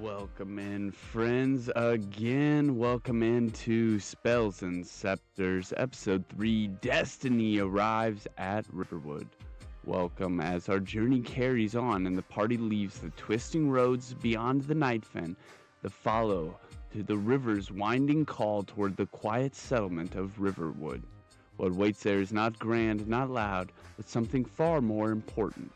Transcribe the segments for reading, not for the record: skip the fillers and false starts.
Welcome in, friends, again. Welcome into Spells and Scepters, Episode 3, Destiny arrives at Riverwood. Welcome as our journey carries on and the party leaves the twisting roads beyond the Nightfen, to follow to the river's winding call toward the quiet settlement of Riverwood. What waits there is not grand, not loud, but something far more important.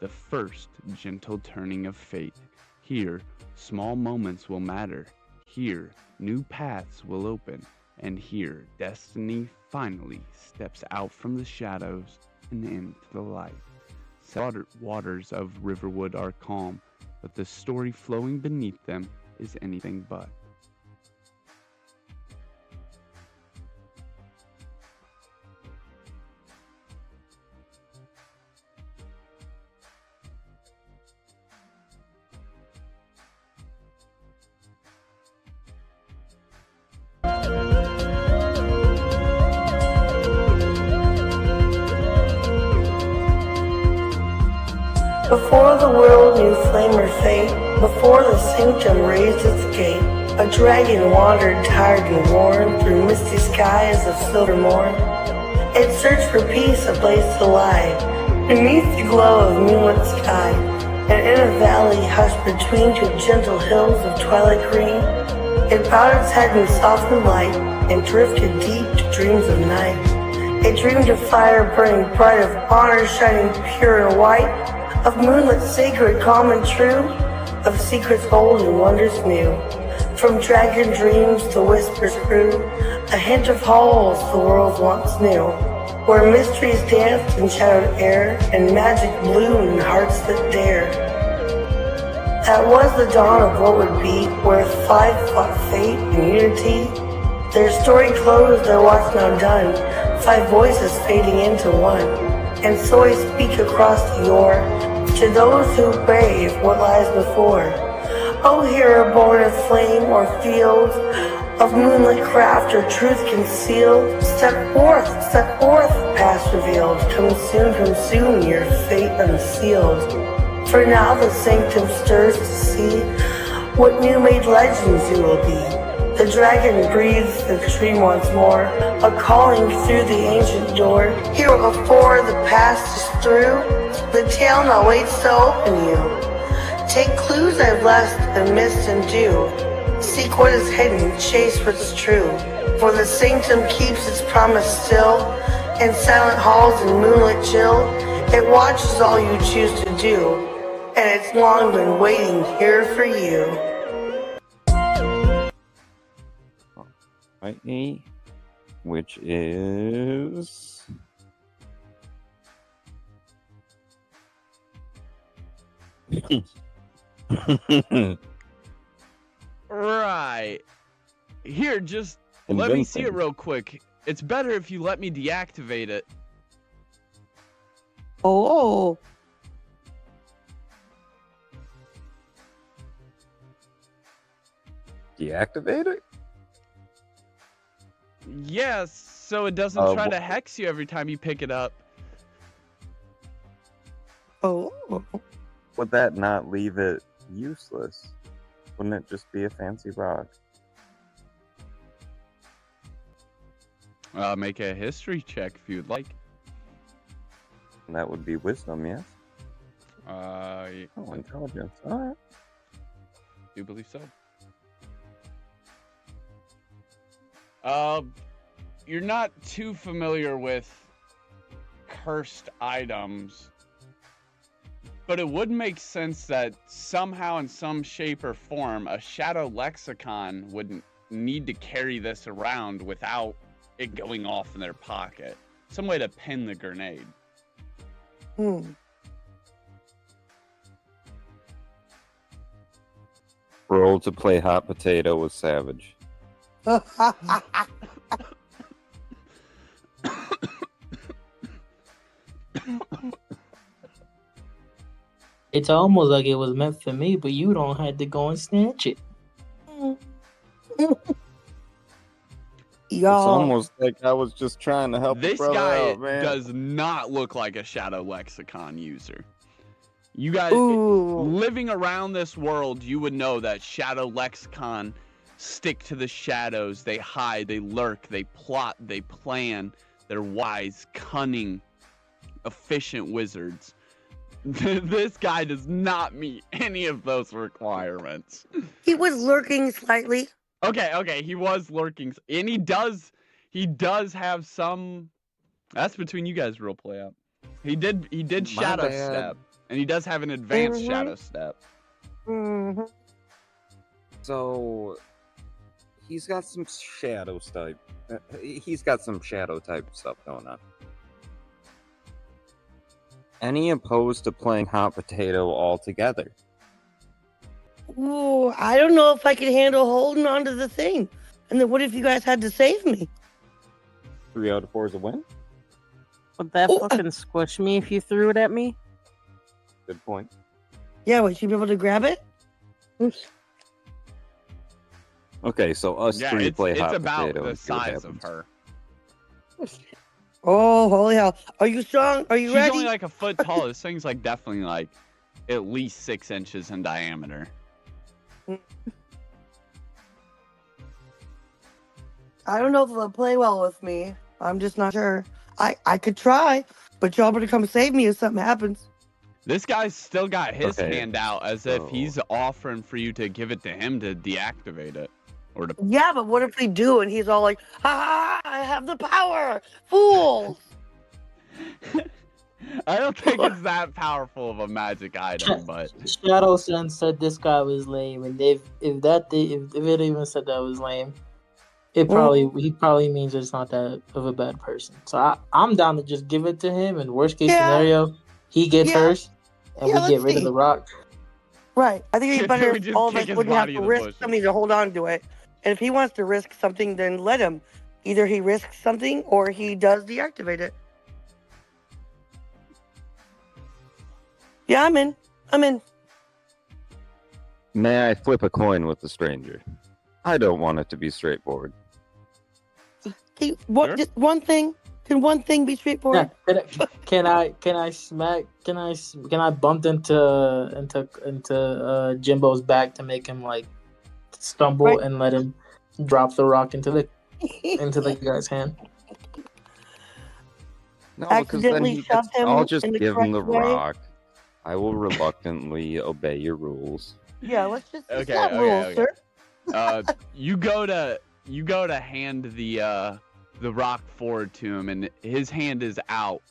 The first gentle turning of fate. Here, small moments will matter. Here, new paths will open. And here, destiny finally steps out from the shadows and into the light. Waters of Riverwood are calm, but the story flowing beneath them is anything but. Before the world knew flame or fate, before the sanctum raised its gate, a dragon wandered tired and worn through misty skies of silver morn. It searched for peace, a place to lie, beneath the glow of moonlit sky, and in a valley hushed between two gentle hills of twilight green, it bowed its head in softened light and drifted deep to dreams of night. It dreamed of fire burning bright, of honor shining pure and white, of moonlit sacred, calm and true, of secrets old and wonders new. From dragon dreams to whispers grew, a hint of halls the world once knew, where mysteries danced in shadowed air, and magic bloomed in hearts that dared. That was the dawn of what would be, where five fought fate and unity. Their story closed, their watch now done, five voices fading into one. And so I speak across the yore, to those who brave what lies before. Oh, hero born of flame or field, of moonlit craft or truth concealed, step forth, past revealed. Come soon, your fate unsealed. For now the sanctum stirs to see what new made legends you will be. The dragon breathes the dream once more, a calling through the ancient door. Here before the past is through, the tale now waits to open you. Take clues I've left and missed and do. Seek what is hidden, chase what's true. For the sanctum keeps its promise still. In silent halls and moonlit chill, it watches all you choose to do. And it's long been waiting here for you. Alrighty, which is Right. Here, just let me see it real quick. It's better if you let me deactivate it. Oh. Deactivate it? Yes, so it doesn't try to hex you every time you pick it up. Oh. Would that not leave it useless? Wouldn't it just be a fancy rock? Make a history check if you'd like. And that would be wisdom, yes? Oh, intelligence. Alright. Do believe so. You're not too familiar with cursed items, but it would make sense that somehow in some shape or form a shadow lexicon would need to carry this around without it going off in their pocket. Some way to pin the grenade. Roll to play hot potato with Savage. It's almost like it was meant for me, but you don't have to go and snatch it. It's almost like I was just trying to help This the brother guy out, man. does not look like a shadow lexicon user. You guys living around this world, you would know that Shadow Lexicon stick to the shadows. They hide, they lurk, they plot, they plan. They're wise, cunning, efficient wizards. This guy does not meet any of those requirements. He was lurking slightly. Okay, he was lurking, and he does have some. That's between you guys, real play out. He did shadow step, and he does have an advanced shadow step. Mm-hmm. So he's got some shadow type. He's got some shadow type stuff going on. Any opposed to playing hot potato altogether? Ooh, I don't know if I could handle holding onto the thing. And then what if you guys had to save me? 3 out of 4 is a win. Would that fucking squish me if you threw it at me? Good point. Yeah, would you be able to grab it? Okay, so us three play hot potato. It's about the size of her. Oh, holy hell. Are you strong? Are you ready? She's only like a foot tall. This thing's like definitely like at least 6 inches in diameter. I don't know if it'll play well with me. I'm just not sure. I could try, but y'all better come save me if something happens. This guy's still got his hand out as if he's offering for you to give it to him to deactivate it. Or to... Yeah, but what if we do and he's all like, "Ha! I have the power, fools!" I don't think it's that powerful of a magic item, but Shadow Sense said this guy was lame, and if it even said that was lame, he probably means it's not that of a bad person. So I'm down to just give it to him, and worst case scenario, he gets hers, and we get rid of the rock. Right. I think it'd be better We if just all of kick us his wouldn't have body to in the risk bushes. something to hold on to it. And if he wants to risk something, then let him. Either he risks something or he does deactivate it. Yeah, I'm in. May I flip a coin with the stranger? I don't want it to be straightforward. Hey, just one thing? Can one thing be straightforward? Yeah, can I bump into Jimbo's back to make him like stumble and let him drop the rock into the guy's hand? No, because then Accidentally shove him I'll just in the give him the correct way? rock. I will reluctantly obey your rules. Yeah, let's just Okay, not rules, sir. you go to hand the rock forward to him, and his hand is out,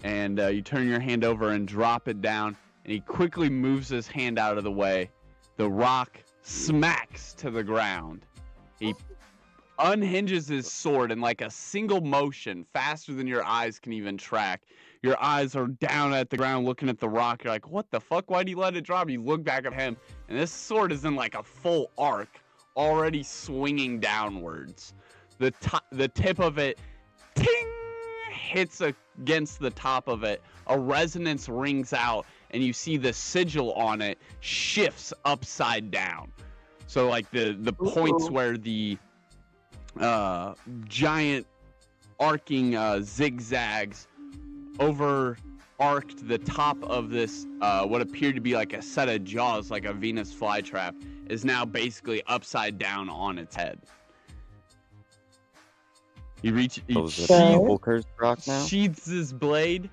and you turn your hand over and drop it down, and he quickly moves his hand out of the way. The rock smacks to the ground. He unhinges his sword in like a single motion, faster than your eyes can even track. Your eyes are down at the ground looking at the rock. You're like, what the fuck? Why'd he let it drop? You look back at him, and this sword is in like a full arc, already swinging downwards. The tip of it, ting, hits against the top of it. A resonance rings out, and you see the sigil on it shifts upside down. So like the points where the giant arcing zigzags over-arced the top of this, what appeared to be like a set of jaws, like a Venus flytrap, is now basically upside down on its head. He cursed rock now? sheaths his blade,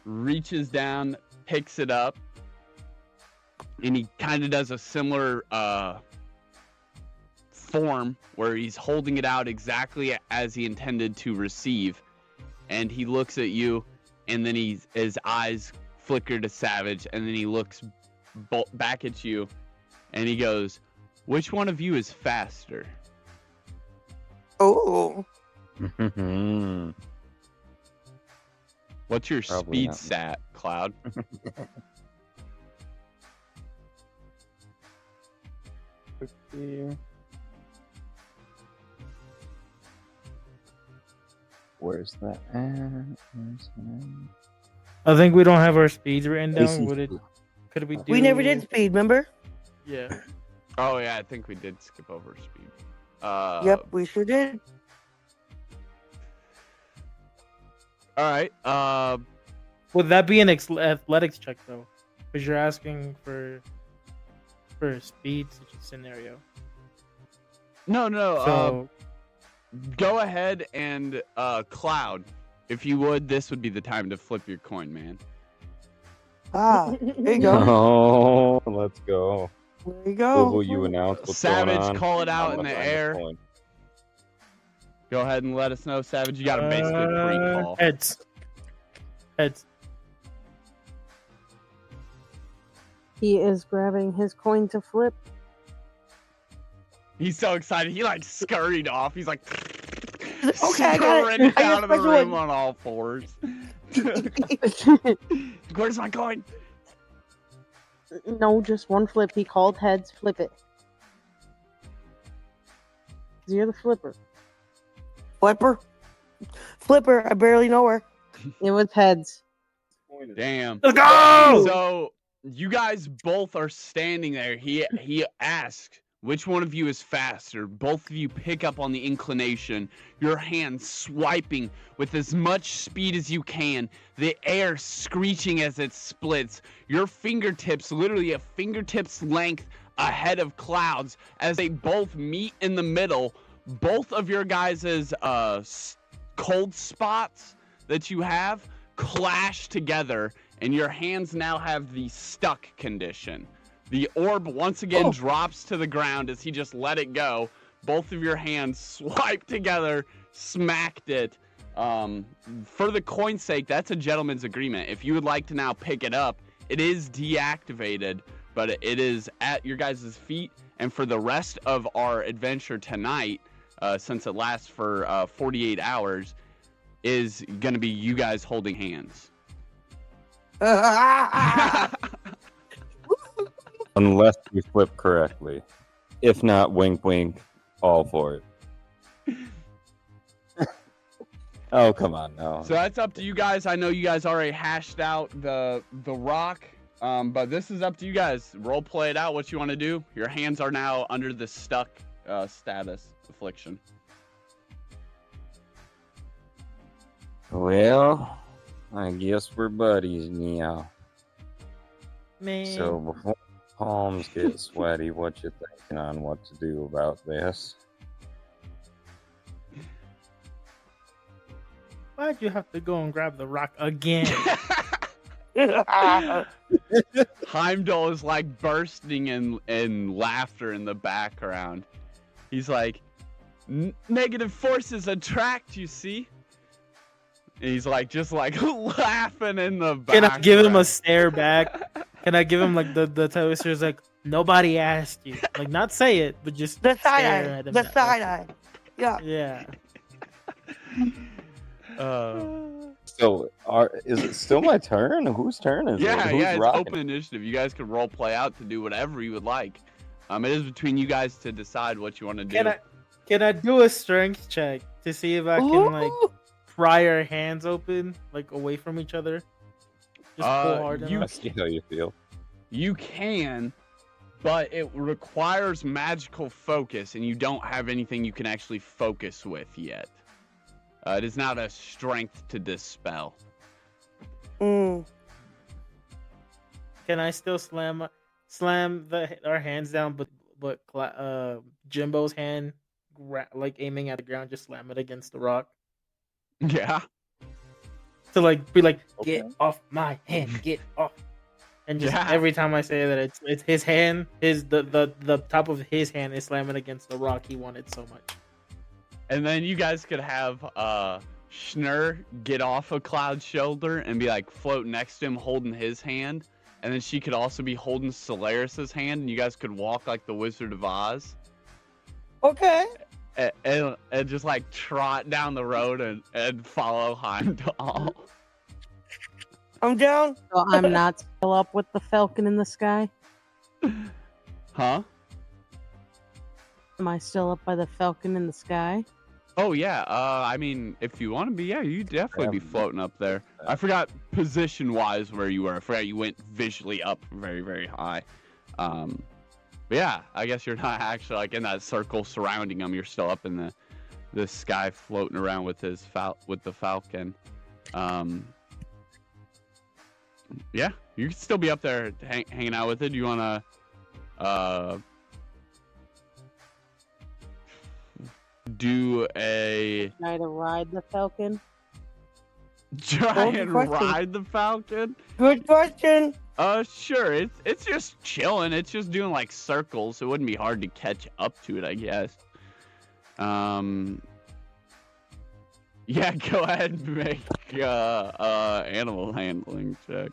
reaches down, picks it up, and he kind of does a similar form where he's holding it out exactly as he intended to receive, and he looks at you, and then his eyes flicker to savage, and then he looks back at you, and he goes, "Which one of you is faster?" Oh. What's your Probably speed not. stat, Cloud? Where's that at? I think we don't have our speeds written down. Could we do? We never did speed, remember? Yeah. Oh yeah, I think we did skip over speed. Yep, we sure did. All right. Would that be an athletics check though? Because you're asking for a speed scenario. No. So Go ahead and Cloud. If you would, this would be the time to flip your coin, man. Ah, there you go. Oh, let's go. There you go. Will you announce what's Savage, going on? call it out I'm in the gonna find this air. coin. Go ahead and let us know, Savage. You got to basically pre-call. Heads. He is grabbing his coin to flip. He's so excited. He like scurried off. He's like Okay, I got it. sprinting out of the special room one. on all fours. Where's my coin? No, just one flip. He called heads. Flip it. 'Cause you're the flipper. Flipper, I barely know her. It was heads. Damn. Let's go! So you guys both are standing there. He asks, which one of you is faster? Both of you pick up on the inclination, your hand swiping with as much speed as you can, the air screeching as it splits, your fingertips literally a fingertip's length ahead of Cloud's as they both meet in the middle. Both of your guys' cold spots that you have clash together, and your hands now have the stuck condition. The orb once again drops to the ground as he just let it go. Both of your hands swiped together, smacked it. For the coin's sake, that's a gentleman's agreement. If you would like to now pick it up, it is deactivated, but it is at your guys' feet. And for the rest of our adventure tonight, since it lasts for 48 hours, is going to be you guys holding hands. Unless we flip correctly. If not, wink, wink, all for it. Oh, come on now. So that's up to you guys. I know you guys already hashed out the rock, but this is up to you guys. Role play it out what you want to do. Your hands are now under the stuck status affliction. Well, I guess we're buddies now. Man. So before palms get sweaty, what you thinking on what to do about this? Why'd you have to go and grab the rock again? Heimdal is like bursting in laughter in the background. He's like, negative forces attract, you see? And he's like, just like laughing in the background. Can I give him a stare back? Can I give him like the toaster's like, nobody asked you. Like, not say it, but just The side stare eye. at him. The side eye. Yeah. Yeah. So, is it still my turn? Whose turn is it? Yeah, Who's it's rocking? open initiative. You guys can role play out to do whatever you would like. It is between you guys to decide what you want to do. Can I do a strength check to see if I can like pry our hands open, like away from each other? Just pull hard you- enough. I see how you feel. You can, but it requires magical focus, and you don't have anything you can actually focus with yet. It is not a strength to dispel. Mm. Can I still slam our hands down, but Jimbo's hand, like aiming at the ground, just slam it against the rock? Yeah. To like be like, Okay. get off my hand, get off. And just Yeah. every time I say that, it's his hand, the top of his hand is slamming against the rock he wanted so much. And then you guys could have Schnur get off of Cloud's shoulder and be like floating next to him holding his hand. And then she could also be holding Solaris's hand, and you guys could walk like the Wizard of Oz. Okay. And just like trot down the road and follow Heimdall. I'm down. So I'm not still up with the falcon in the sky. Huh? Am I still up by the falcon in the sky? Oh yeah, I mean, if you want to be, yeah, you definitely be floating up there. I forgot position-wise where you were. I forgot you went visually up very, very high. But yeah, I guess you're not actually like in that circle surrounding him. You're still up in the sky, floating around with the falcon. Yeah, you can still be up there hanging out with it. Do you want to do a Try to ride the falcon. try Oh, good and question. ride the falcon? Good question. Sure. It's just chilling. It's just doing like circles. It wouldn't be hard to catch up to it, I guess. Yeah, go ahead and make animal handling check.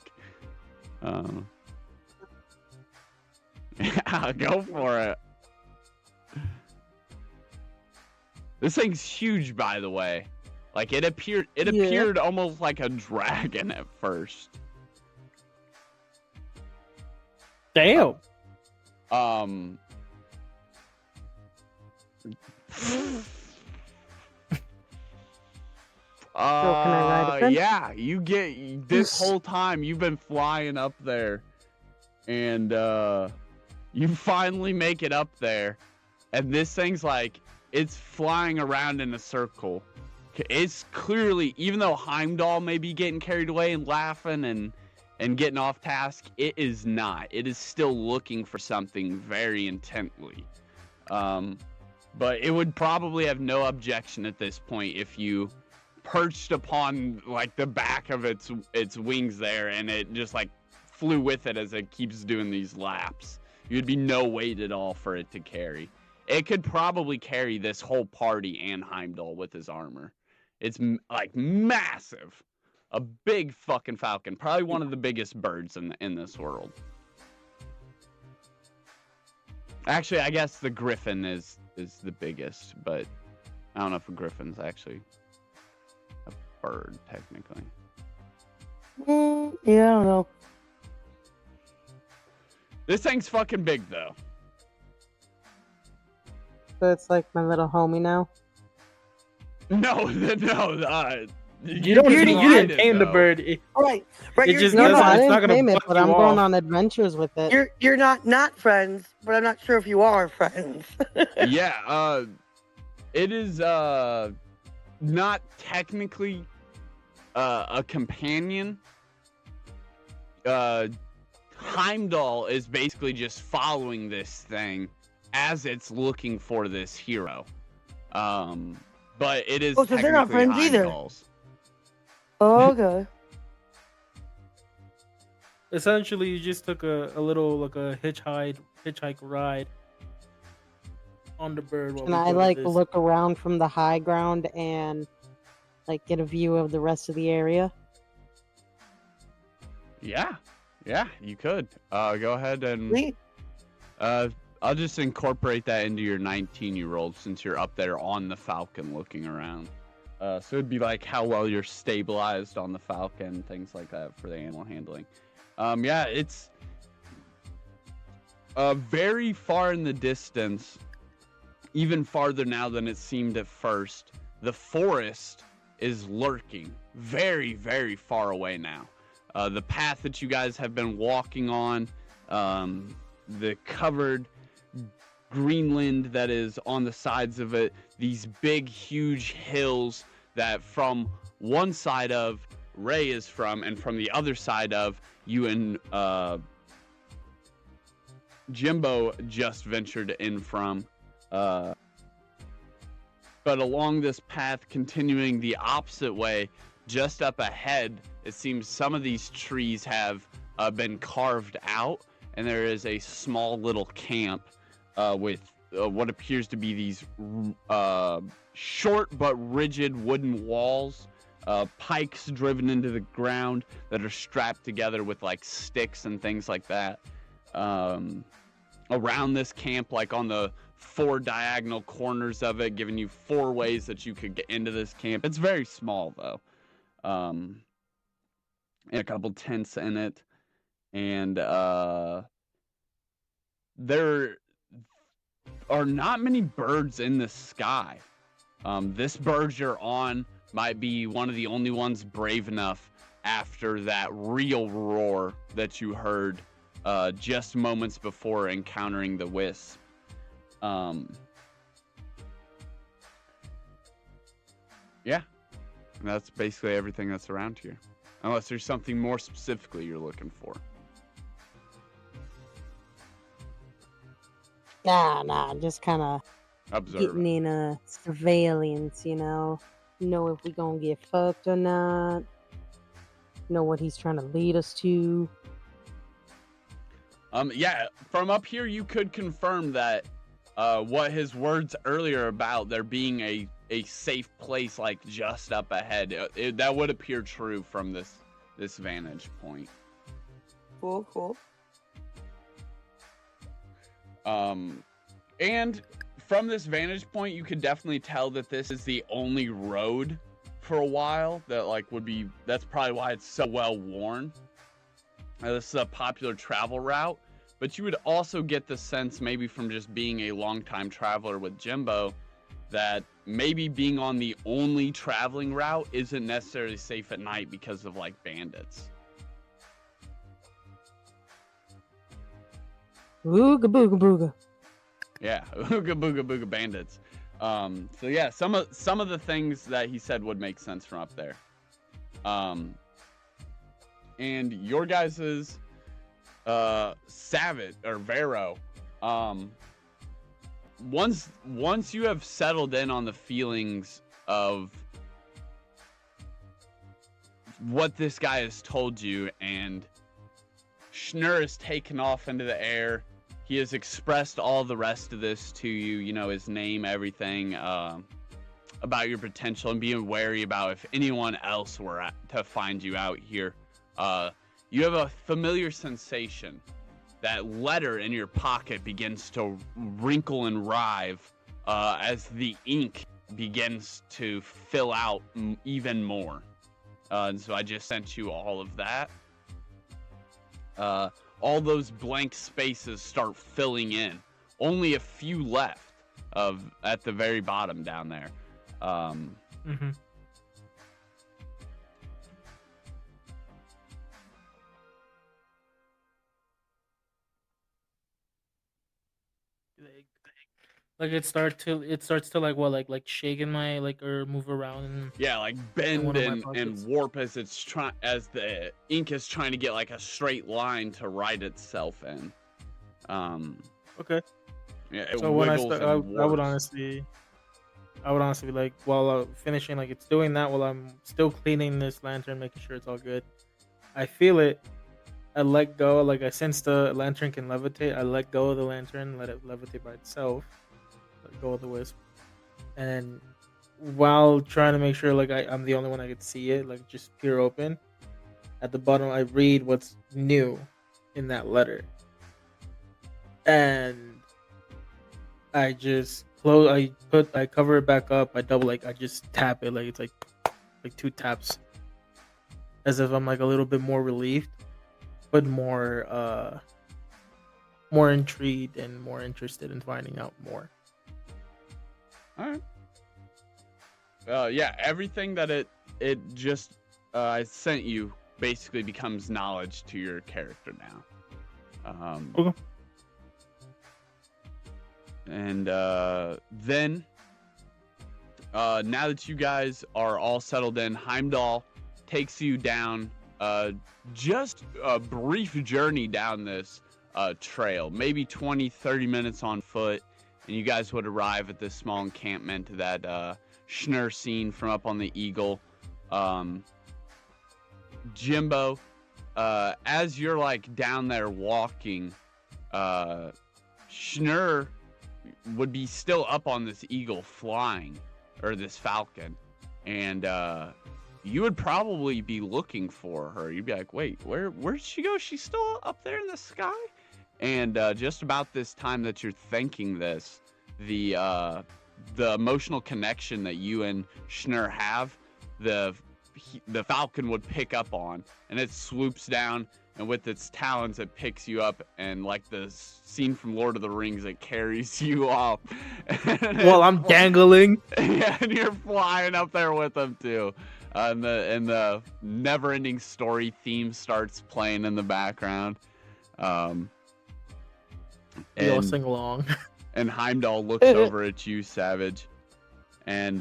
Yeah, go for it. This thing's huge, by the way. Like it appeared almost like a dragon at first. Damn. can I ride it then? Yeah, you get this whole time you've been flying up there, and you finally make it up there, and this thing's like it's flying around in a circle. It's clearly, even though Heimdal may be getting carried away and laughing and getting off task, it is not. It is still looking for something very intently. But it would probably have no objection at this point if you perched upon like the back of its wings there and it just like flew with it as it keeps doing these laps. You'd be no weight at all for it to carry. It could probably carry this whole party and Heimdal with his armor. It's like massive. A big fucking falcon. Probably one of the biggest birds in this world. Actually, I guess the griffin is the biggest, but I don't know if a griffin's actually a bird, technically. Yeah, I don't know. This thing's fucking big, though. So it's like my little homie now. No. You don't. You You didn't didn't tame the bird. It Right. It just No, doesn't- I it's didn't not gonna name it, buck but you I'm going off. on adventures with it. You're not friends, but I'm not sure if you are friends. Yeah, it is not technically a companion. Heimdal is basically just following this thing as it's looking for this hero. But it is Oh, so they're not technically friends either. Heimdal's. Oh, okay. essentially you just took a little like a hitchhike ride on the bird. While And we I go to like this. look around from the high ground and like get a view of the rest of the area. Yeah, you could. Go ahead and Neat. I'll just incorporate that into your 19-year-old since you're up there on the falcon looking around. So it'd be like how well you're stabilized on the falcon, things like that for the animal handling. Yeah, it's very far in the distance, even farther now than it seemed at first. The forest is lurking very, very far away now. The path that you guys have been walking on, the covered greenland that is on the sides of it, these big, huge hills that from one side of Ray is from, and from the other side of you and Jimbo just ventured in from. But along this path, continuing the opposite way, just up ahead, it seems some of these trees have been carved out, and there is a small little camp with what appears to be these short but rigid wooden walls, pikes driven into the ground that are strapped together with like sticks and things like that. Around this camp, like on the 4 diagonal corners of it, giving you 4 ways that you could get into this camp. It's very small though. And a couple tents in it, and there are not many birds in the sky. This bird you're on might be one of the only ones brave enough after that real roar that you heard just moments before encountering the wisp. Yeah, that's basically everything that's around here. unless there's something more specifically you're looking for. Nah, just kind of Observe. getting in a surveillance, know if we gonna get fucked or not, know what he's trying to lead us to. Yeah, from up here you could confirm that what his words earlier about there being a safe place like just up ahead, that would appear true from this vantage point. Cool. And from this vantage point, you could definitely tell that this is the only road for a while that that's probably why it's so well worn. This is a popular travel route, but you would also get the sense, maybe from just being a longtime traveler with Jimbo, that maybe being on the only traveling route isn't necessarily safe at night because of bandits. Ooga booga booga. Yeah, ooga booga booga bandits. So yeah, some of the things that he said would make sense from up there. And your guys's Savage or Vero, once you have settled in on the feelings of what this guy has told you, and Schnur is taken off into the air. He has expressed all the rest of this to you, his name, everything, about your potential, and being wary about if anyone else were to find you out here. You have a familiar sensation. That letter in your pocket begins to wrinkle and writhe as the ink begins to fill out even more. And so I just sent you all of that. All those blank spaces start filling in. Only a few left at the very bottom down there. Like it starts to like shake in my or move around and yeah, bend and warp as as the ink is trying to get a straight line to write itself in. Okay. Yeah. So when I would honestly be while finishing it's doing that while I'm still cleaning this lantern, making sure it's all good. I feel it. I let go. I sense the lantern can levitate. I let go of the lantern, let it levitate by itself. Let go of the wisp, and while trying to make sure I'm the only one that could see it, just peer open. At the bottom, I read what's new in that letter, and I just close. I cover it back up. I double I just tap it it's like 2 taps, as if I'm a little bit more relieved, but more intrigued and more interested in finding out more. All right. Yeah, everything that it just I sent you basically becomes knowledge to your character now. Okay. And then now that you guys are all settled in, Heimdal takes you down just a brief journey down this trail, maybe 20-30 minutes on foot. And you guys would arrive at this small encampment that Schnur seen from up on the Eagle. Jimbo, as you're down there walking, Schnur would be still up on this Eagle flying, or this falcon. And you would probably be looking for her. You'd be like, wait, where'd she go? She's still up there in the sky? And just about this time that you're thinking this, the emotional connection that you and Schnur have, the falcon would pick up on, and it swoops down, and with its talons it picks you up, and the scene from Lord of the Rings, it carries you off. Well, I'm dangling. Yeah, and you're flying up there with them too. And the never-ending story theme starts playing in the background. We all sing along. And Heimdal looks over at you, Savage, and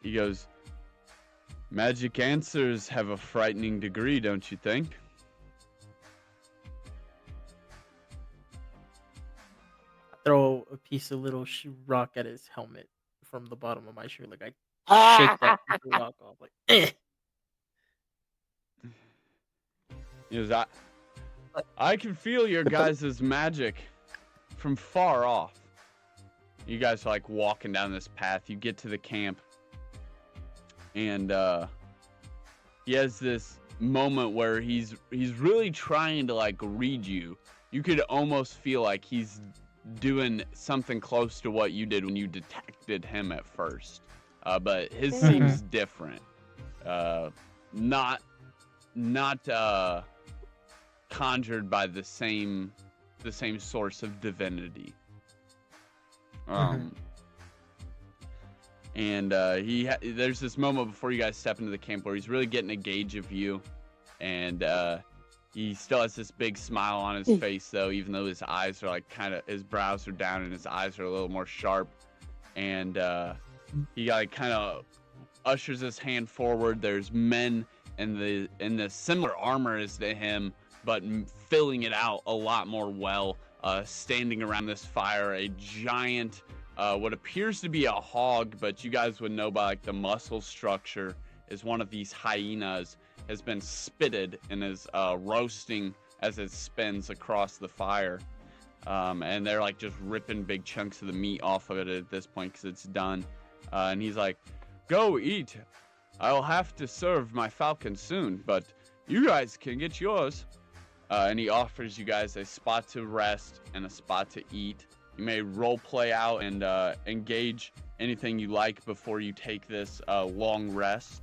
he goes, Magic answers have a frightening degree, don't you think? Throw a piece of little rock at his helmet from the bottom of my shoe. Like I shake that piece of rock off. Like, eh. I can feel your guys' magic from far off. You guys are like walking down this path. You get to the camp, and he has this moment where he's really trying to like read you. You could almost feel like he's doing something close to what you did when you detected him at first, but his seems different. Not conjured by the same source of divinity. And there's this moment before you guys step into the camp where he's really getting a gauge of you, and he still has this big smile on his face, though, even though his eyes are like his brows are down and his eyes are a little more sharp. And he like kind of ushers his hand forward. There's men in the similar armor as to him, but filling it out a lot more well, standing around this fire. A giant, what appears to be a hog, but you guys would know by like the muscle structure, is one of these hyenas, has been spitted and is roasting as it spins across the fire. And they're like just ripping big chunks of the meat off of it at this point because it's done. And he's like, "Go eat. I'll have to serve my falcon soon, but you guys can get yours." And he offers you guys a spot to rest and a spot to eat. You may role play out and engage anything you like before you take this long rest.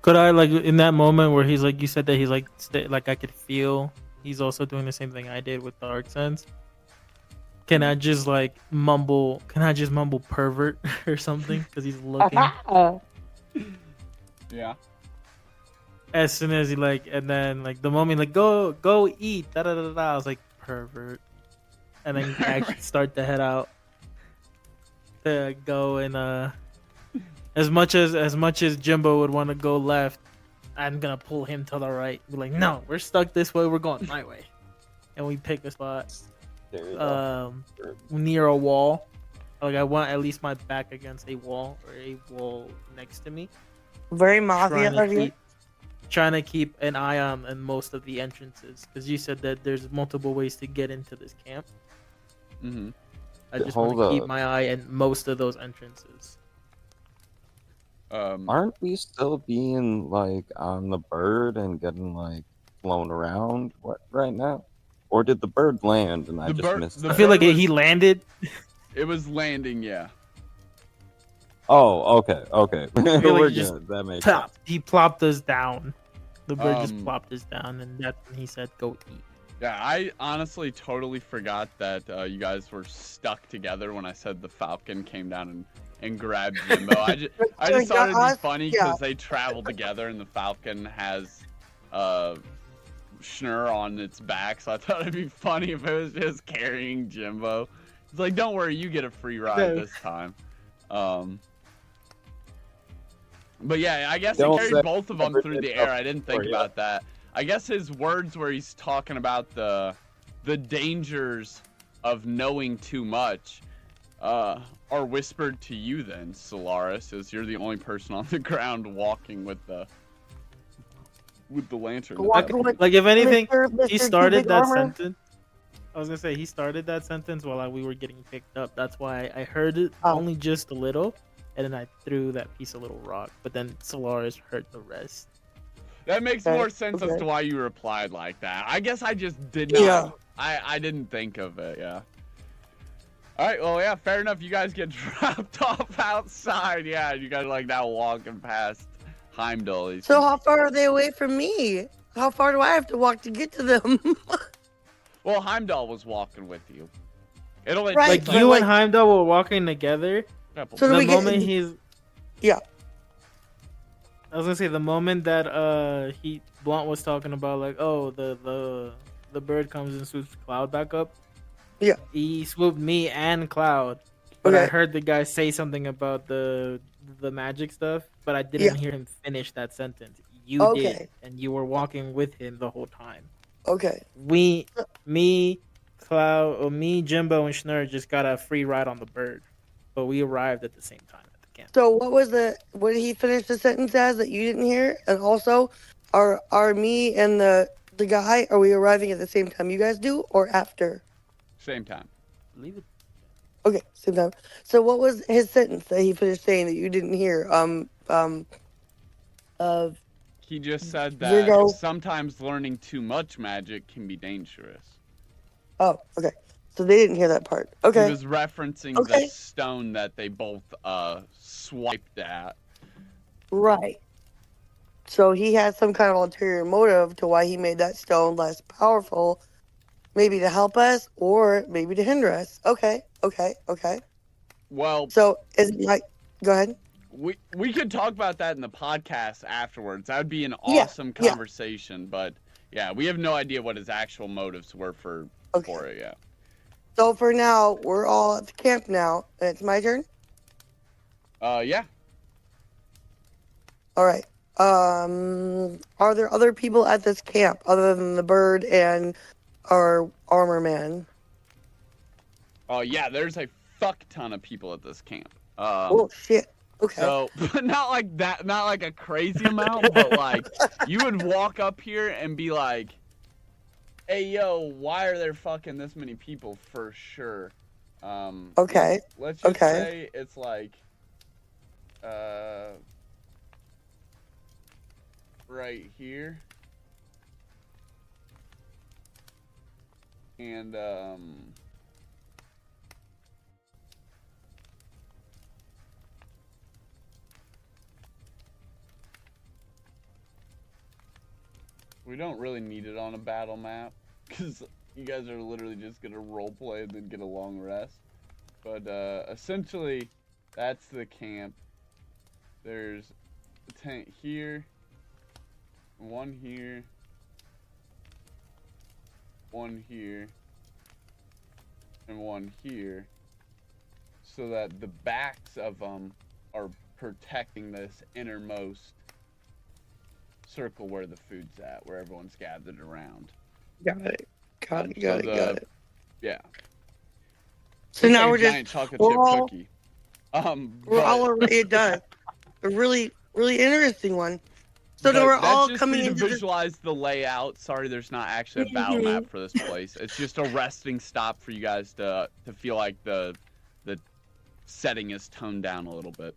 Could I, like, in that moment where he's like, you said that he's like, like I could feel he's also doing the same thing I did with Dark Sense. Can I just like mumble? Can I just mumble pervert or something? Because he's looking. Yeah. As soon as he like, and then like the moment like go eat, da da da da. I was like pervert, and then actually start to head out to go and as much as Jimbo would want to go left, I'm gonna pull him to the right. Be like, no, we're stuck this way. We're going my way, and we pick a spot near a wall. Like I want at least my back against a wall or a wall next to me. Very mafia of you. Trying to keep an eye on most of the entrances, because you said that there's multiple ways to get into this camp. Mm-hmm. I just want to keep my eye on most of those entrances. Aren't we still being like on the bird and getting like flown around right now? Or did the bird land and I just missed it? I feel like he landed. It was landing, yeah. Oh, okay. We're just good. That makes sense. He plopped us down. The bird just plopped us down, and that's when he said, "Go eat." Yeah, I honestly totally forgot that you guys were stuck together when I said the falcon came down and grabbed Jimbo. I just thought it'd be funny because they travel together, and the falcon has Schnur on its back, so I thought it'd be funny if it was just carrying Jimbo. It's like, don't worry, you get a free ride this time. But yeah, I guess he carried both of them through the air. I didn't think about that. I guess his words where he's talking about the dangers of knowing too much are whispered to you then, Solaris, as you're the only person on the ground walking with the lantern. Like if anything, he started that sentence. I was gonna say he started that sentence while we were getting picked up. That's why I heard it only just a little. And then I threw that piece of little rock, but then Solaris heard the rest. That makes more sense as to why you replied like that. I guess I just did not. Yeah. I didn't think of it. Yeah. All right. Well, yeah. Fair enough. You guys get dropped off outside. Yeah. You guys are like now walking past Heimdal. So how far are they away from me? How far do I have to walk to get to them? Well, Heimdal was walking with you. Like you and Heimdal were walking together. So the moment he's I was gonna say the moment that Blunt was talking about like, oh, the bird comes and swoops Cloud back up. Yeah. He swooped me and Cloud. But I heard the guy say something about the the magic stuff, but I Yeah. didn't hear him finish that sentence. You Okay. did, and you were walking with him the whole time. Okay. Me, Jimbo, and Schnur just got a free ride on the bird, but we arrived at the same time at the camp. So what did he finish the sentence as that you didn't hear? And also, are me and the guy, are we arriving at the same time you guys do or after? Same time. Leave it. Okay, same time. So what was his sentence that he finished saying that you didn't hear? Of He just said that Virgo. sometimes learning too much magic can be dangerous. Oh, okay. So they didn't hear that part. Okay. He was referencing Okay. the stone that they both swiped at. Right. So he had some kind of ulterior motive to why he made that stone less powerful, maybe to help us or maybe to hinder us. Okay. Well, So is it like? Go ahead. we could talk about that in the podcast afterwards. That would be an Yeah, awesome yeah. conversation. But yeah, we have no idea what his actual motives were for it. Yeah. So for now, we're all at the camp now, and it's my turn. Yeah. All right. Are there other people at this camp other than the bird and our armor man? Oh yeah. There's a fuck ton of people at this camp. Oh shit. Okay. So, but not like that, not like a crazy amount, but like you would walk up here and be like, "Hey, yo, why are there fucking this many people?" For sure. Okay. Let's just Okay. say it's like, right here, and we don't really need it on a battle map, because you guys are literally just going to roleplay and then get a long rest. But essentially, that's the camp. There's a tent here, one here, one here, and one here, so that the backs of them are protecting this innermost circle where the food's at, where everyone's gathered around. Got it. Got So it. Yeah. So It's now like we're a just giant chocolate we're chip all- cookie. we're all already it does. A really interesting one. So now But we're that's all just coming for you into to this. visualize the layout. Sorry, there's not actually a battle map for this place. It's just a resting stop for you guys to feel like the setting is toned down a little bit.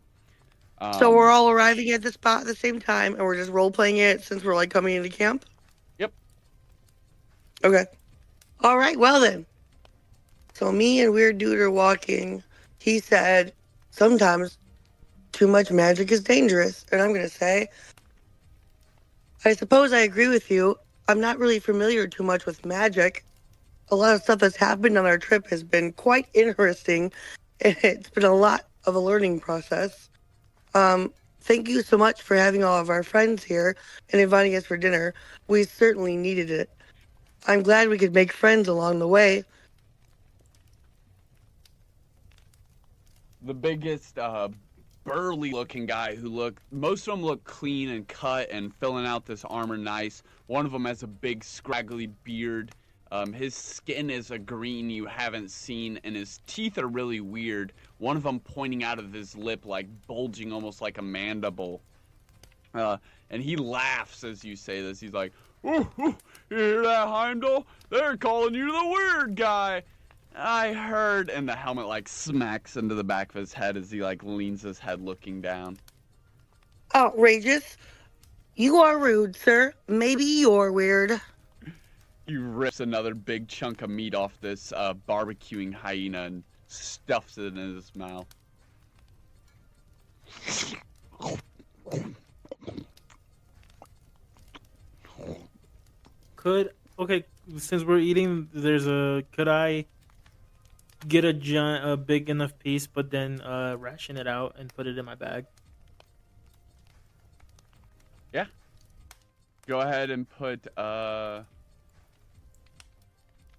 So we're all arriving at the spot at the same time, and we're just role playing it since we're like coming into camp. Yep. Okay. All right. Well then. So me and Weird Dude are walking. He said, sometimes too much magic is dangerous, and I'm gonna say, I suppose I agree with you. I'm not really familiar too much with magic. A lot of stuff that's happened on our trip has been quite interesting, and it's been a lot of a learning process. Thank you so much for having all of our friends here and inviting us for dinner. We certainly needed it. I'm glad we could make friends along the way. The biggest burly looking guy most of them look clean and cut and filling out this armor nice. One of them has a big scraggly beard. His skin is a green you haven't seen, and his teeth are really weird. One of them pointing out of his lip, like bulging almost like a mandible. And he laughs as you say this. He's like, "Ooh, you hear that, Heimdal? They're calling you the weird guy. I heard." And the helmet like smacks into the back of his head as he like leans his head looking down. Outrageous. You are rude, sir. Maybe you're weird. He rips another big chunk of meat off this barbecuing hyena and stuffs it in his mouth. Since we're eating, could I get a big enough piece, but then ration it out and put it in my bag? Yeah. Go ahead and put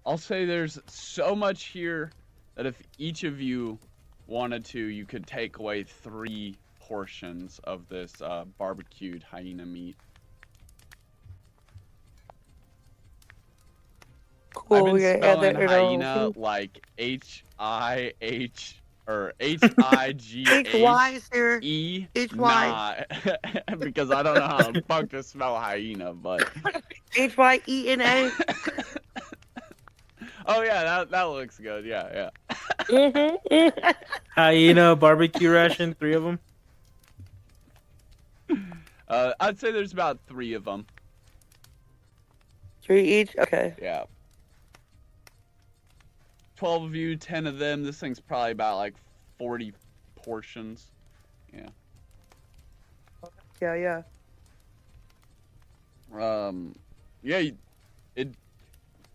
I'll say there's so much here that if each of you wanted to, you could take away 3 portions of this barbecued hyena meat. Cool. I've been We're gonna add spelling that in our hyena thing. like H-I-H or H-I-G-H-E, HY, sir. HY. not because I don't know how the fuck to spell hyena, but HYENA. oh yeah, that looks good. Yeah. Hyena barbecue ration, 3 of them. I'd say there's about 3 of them. 3 each? Okay. Yeah. 12 of you, 10 of them. This thing's probably about like 40 portions. Yeah. Yeah. Yeah,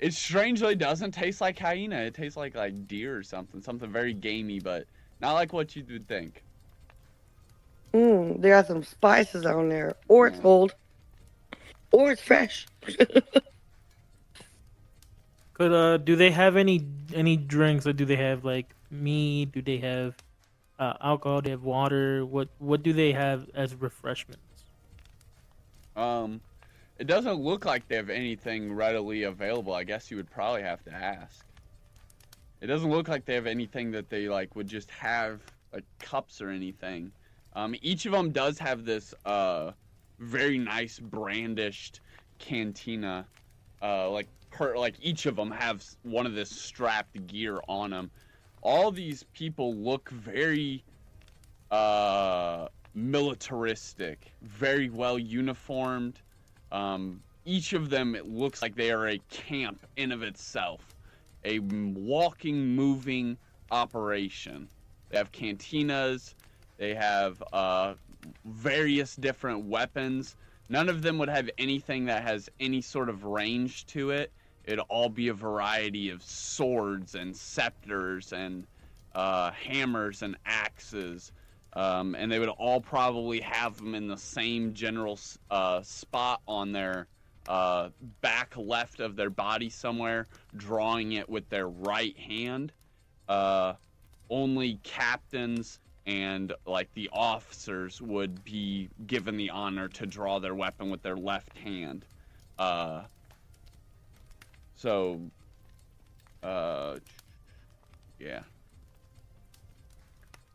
it strangely doesn't taste like hyena. It tastes like deer or something very gamey, but not like what you would think. They got some spices on there. Or it's old. Or it's fresh. Do they have any drinks, or do they have like meat? Do they have alcohol? Do they have water? What do they have as refreshments? It doesn't look like they have anything readily available. I guess you would probably have to ask. It doesn't look like they have anything that they like would just have like cups or anything. Each of them does have this very nice brandished cantina. Like each of them have one of this strapped gear on them. All these people look very militaristic, very well uniformed. Each of them, it looks like they are a camp in of itself, a walking, moving operation. They have cantinas, they have various different weapons. None of them would have anything that has any sort of range to it. It'd all be a variety of swords and scepters and hammers and axes. And they would all probably have them in the same general spot on their back left of their body somewhere, drawing it with their right hand. Only captains and like the officers would be given the honor to draw their weapon with their left hand. Yeah.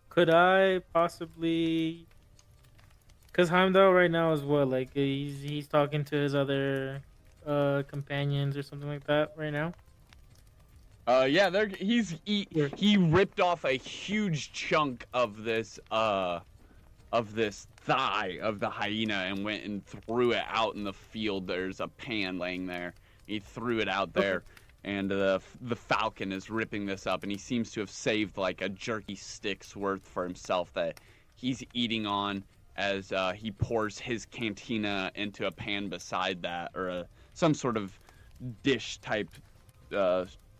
Could I possibly? Because Heimdal right now is what, like he's talking to his other companions or something like that right now. Yeah, he ripped off a huge chunk of this thigh of the hyena and went and threw it out in the field. There's a pan laying there. He threw it out there. Okay. And the falcon is ripping this up, and he seems to have saved like a jerky stick's worth for himself that he's eating on as he pours his cantina into a pan beside that, or some sort of dish type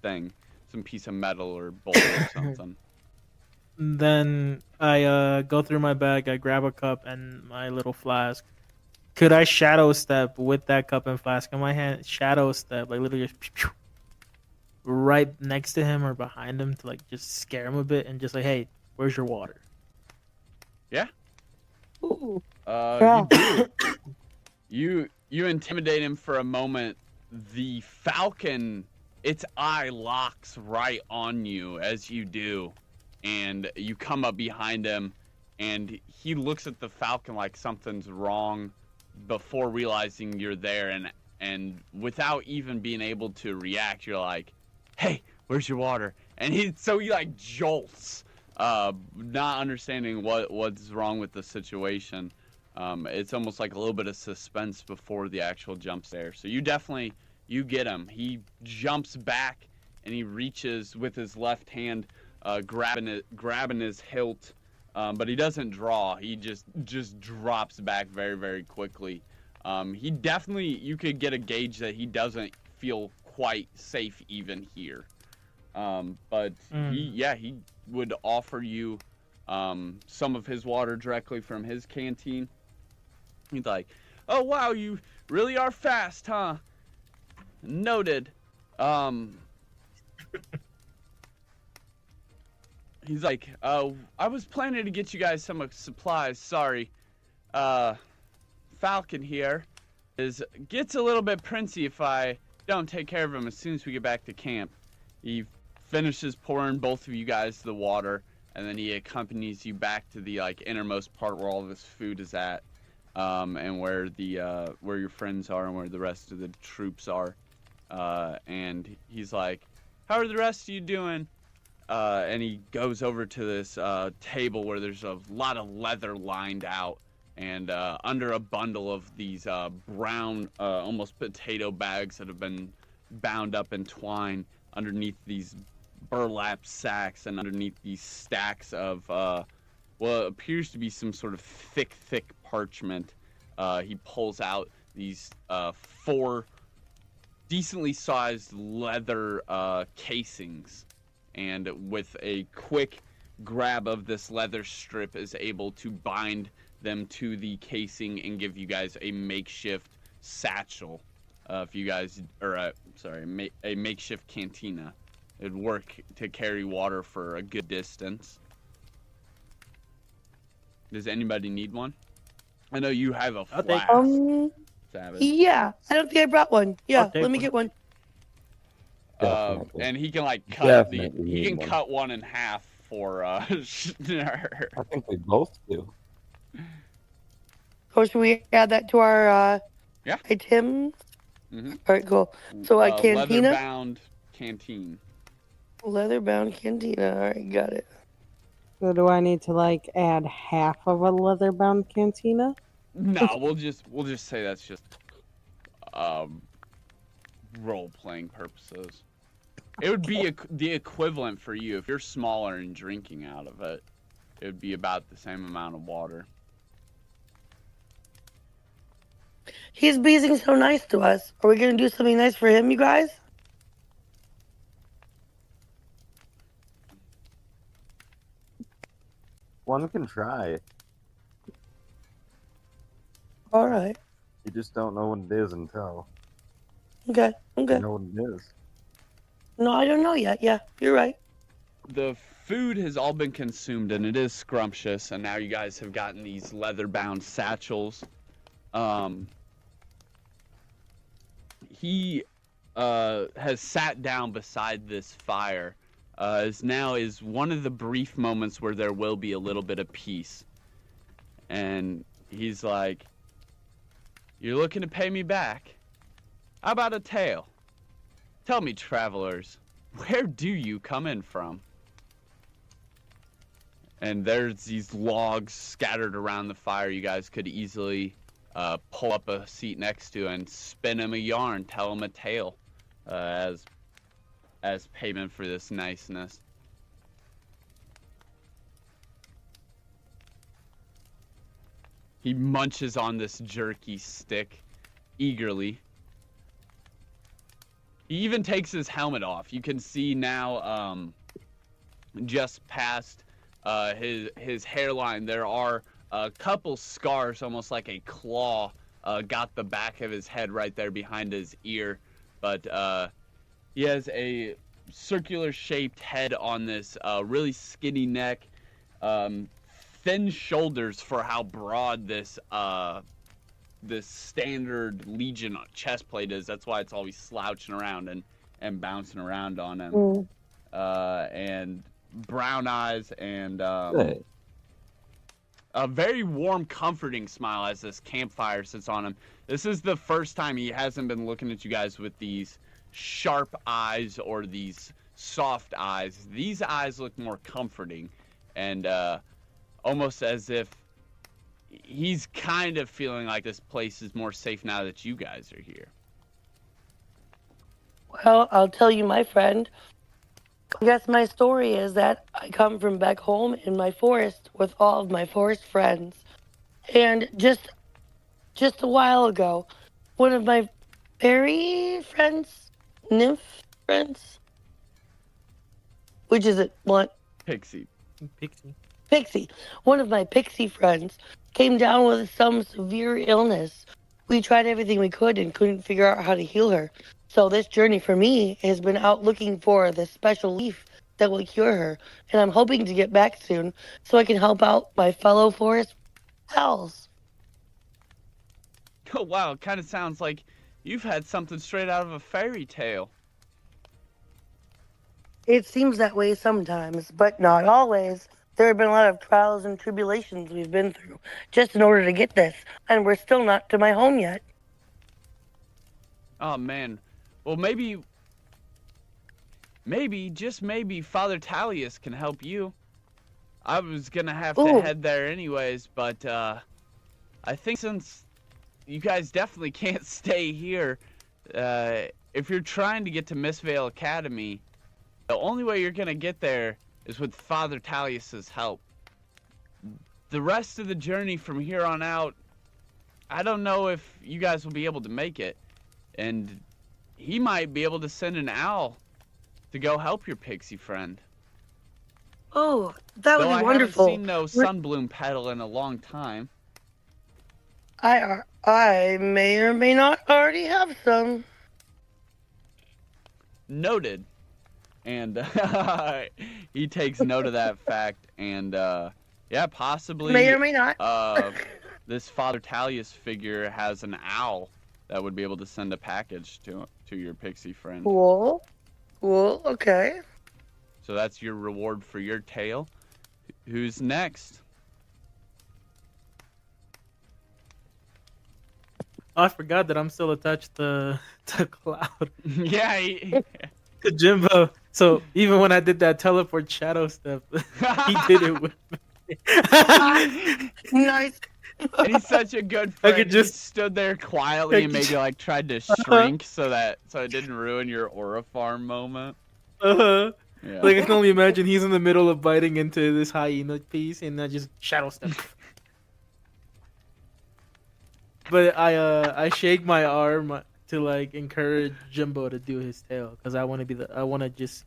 thing, some piece of metal or bowl or something. Then I go through my bag, I grab a cup and my little flask. Could I shadow step with that cup and flask in my hand? Shadow step, like literally just right next to him or behind him to like just scare him a bit and just like, hey, where's your water? Yeah. Ooh. You intimidate him for a moment. The falcon, its eye locks right on you as you do, and you come up behind him, and he looks at the falcon like something's wrong before realizing you're there, and without even being able to react, you're like, hey, where's your water? And he like jolts, not understanding what's wrong with the situation. It's almost like a little bit of suspense before the actual jump there. So you get him. He jumps back and he reaches with his left hand, grabbing his hilt, but he doesn't draw. He just drops back very, very quickly. You could get a gauge that he doesn't feel quite safe even here, but he would offer you some of his water directly from his canteen. He's like, oh wow, you really are fast, huh? Noted. He's like, I was planning to get you guys some supplies. Sorry. Falcon here gets a little bit princey if I don't take care of him as soon as we get back to camp. He finishes pouring both of you guys the water, and then he accompanies you back to the innermost part where all this food is at, and where your friends are and where the rest of the troops are. And he's like, "How are the rest of you doing?" And he goes over to this table where there's a lot of leather lined out, and under a bundle of these brown, almost potato bags that have been bound up in twine underneath these burlap sacks, and underneath these stacks of what appears to be some sort of thick parchment. He pulls out these 4 decently sized leather casings, and with a quick grab of this leather strip is able to bind them to the casing and give you guys a makeshift satchel. If you guys, a makeshift cantina. It'd work to carry water for a good distance. Does anybody need one? I know you have a flask. Savage. Yeah, I don't think I brought one. Yeah, let me get one. And he can cut one in half for Schnurr. I think we both do. Oh, should we add that to our items? Mm-hmm. All right, cool. So cantina? Leather-bound canteen. Leather-bound cantina. All right, got it. So do I need to add half of a leather-bound cantina? No, we'll just say that's just role-playing purposes. It would be the equivalent for you if you're smaller and drinking out of it. It would be about the same amount of water. He's being so nice to us. Are we gonna do something nice for him, you guys? One can try. All right. You just don't know what it is until. Okay. You know what it is. No, I don't know yet. Yeah, you're right. The food has all been consumed, and it is scrumptious, and now you guys have gotten these leather-bound satchels. He has sat down beside this fire. Now is one of the brief moments where there will be a little bit of peace. And he's like, "You're looking to pay me back? How about a tale? Tell me, travelers, where do you come in from?" And there's these logs scattered around the fire. You guys could easily pull up a seat next to and spin him a yarn, tell him a tale, as payment for this niceness. He munches on this jerky stick eagerly. He even takes his helmet off. You can see now, just past his hairline, there are a couple scars, almost like a claw, got the back of his head right there behind his ear. But he has a circular-shaped head on this really skinny neck, thin shoulders for how broad this standard Legion chest plate is. That's why it's always slouching around and bouncing around on him. And brown eyes and a very warm, comforting smile as this campfire sits on him. This is the first time he hasn't been looking at you guys with these sharp eyes or these soft eyes. These eyes look more comforting and almost as if he's kind of feeling like this place is more safe now that you guys are here. Well, I'll tell you, my friend. I guess my story is that I come from back home in my forest with all of my forest friends. And just a while ago, one of my fairy friends, nymph friends, which is it? What? Pixie. Pixie. One of my pixie friends came down with some severe illness. We tried everything we could and couldn't figure out how to heal her. So this journey for me has been out looking for this special leaf that will cure her, and I'm hoping to get back soon so I can help out my fellow forest pals. Oh, wow, it kind of sounds like you've had something straight out of a fairy tale. It seems that way sometimes, but not always. There have been a lot of trials and tribulations we've been through just in order to get this, and we're still not to my home yet. Oh, man. Well, maybe, just maybe, Father Talius can help you. I was gonna have to head there anyways, but, I think since you guys definitely can't stay here, if you're trying to get to Mistvale Academy, the only way you're gonna get there is with Father Talius's help. The rest of the journey from here on out, I don't know if you guys will be able to make it. And he might be able to send an owl to go help your pixie friend. Oh, that would Though be wonderful. I haven't seen no sunbloom petal in a long time. I may or may not already have some. Noted. And he takes note of that fact. And yeah, possibly May or may not. This Father Talius figure has an owl that would be able to send a package to your pixie friend. Cool. Okay. So that's your reward for your tale. Who's next? Oh, I forgot that I'm still attached to Cloud. Yeah. To Jimbo. So even when I did that teleport shadow stuff, he did it with me. Nice. And he's such a good friend. I could just he stood there quietly and maybe like tried to shrink so it didn't ruin your aura farm moment. Yeah. Like I can Yeah. only imagine he's in the middle of biting into this hyena piece and I just shadow step. But I shake my arm to like encourage Jimbo to do his tale because I want to just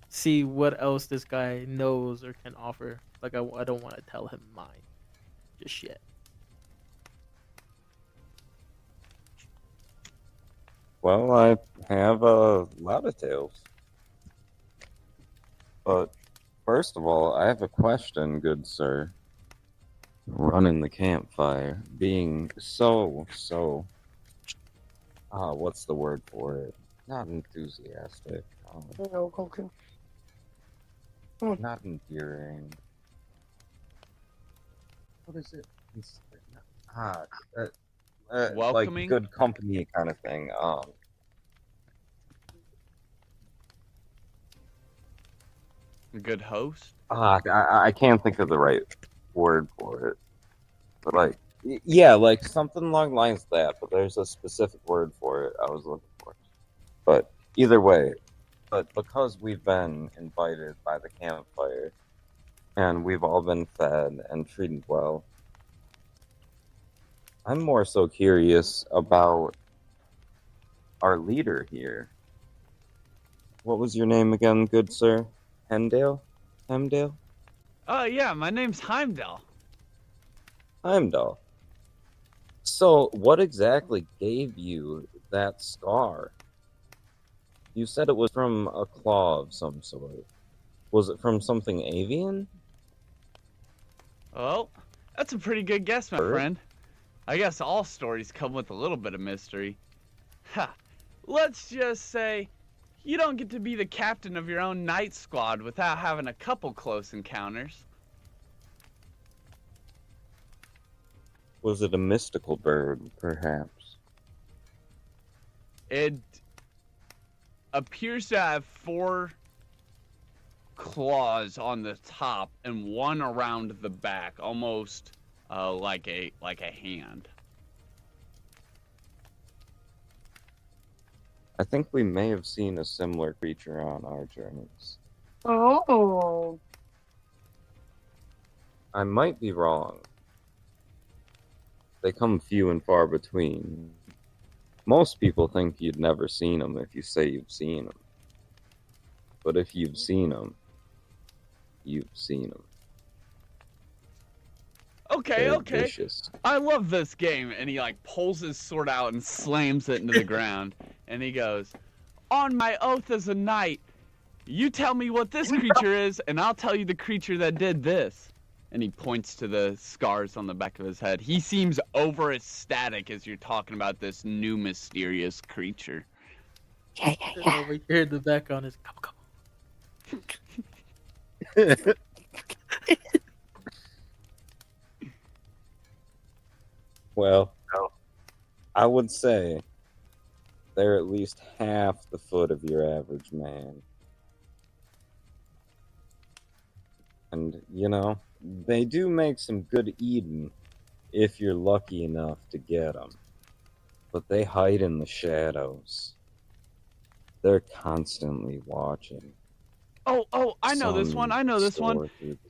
see what else this guy knows or can offer. Like I don't want to tell him mine just yet. Well, I have a lot of tales. But first of all, I have a question, good sir. Running the campfire, being so, what's the word for it? Not enthusiastic. No, okay. Not endearing. What is it? Welcoming? Like good company kind of thing. A good host. I can't think of the right word for it, but like, yeah, like something along the lines of that. But there's a specific word for it I was looking for. But either way, but because we've been invited by the campfire, and we've all been fed and treated well, I'm more so curious about our leader here. What was your name again, good sir? Heimdal? Heimdal? Yeah, my name's Heimdal. Heimdal. So, what exactly gave you that scar? You said it was from a claw of some sort. Was it from something avian? Well, that's a pretty good guess, my friend. I guess all stories come with a little bit of mystery. Ha! Let's just say you don't get to be the captain of your own night squad without having a couple close encounters. Was it a mystical bird, perhaps? It appears to have 4 claws on the top and 1 around the back, almost like a hand. I think we may have seen a similar creature on our journeys. Oh. I might be wrong. They come few and far between. Most people think you'd never seen them if you say you've seen them. But if you've seen them, you've seen them. Okay, They're okay. vicious. I love this game. And he like pulls his sword out and slams it into the ground. And he goes, "On my oath as a knight, You tell me what this creature is, and I'll tell you the creature that did this. And he points to the scars on the back of his head. He seems over ecstatic as you're talking about this new mysterious creature. Yeah, yeah, yeah. Over here in the background is come. Well, I would say they're at least half the foot of your average man. And, you know, they do make some good eating if you're lucky enough to get them. But they hide in the shadows. They're constantly watching. Oh, I know this one.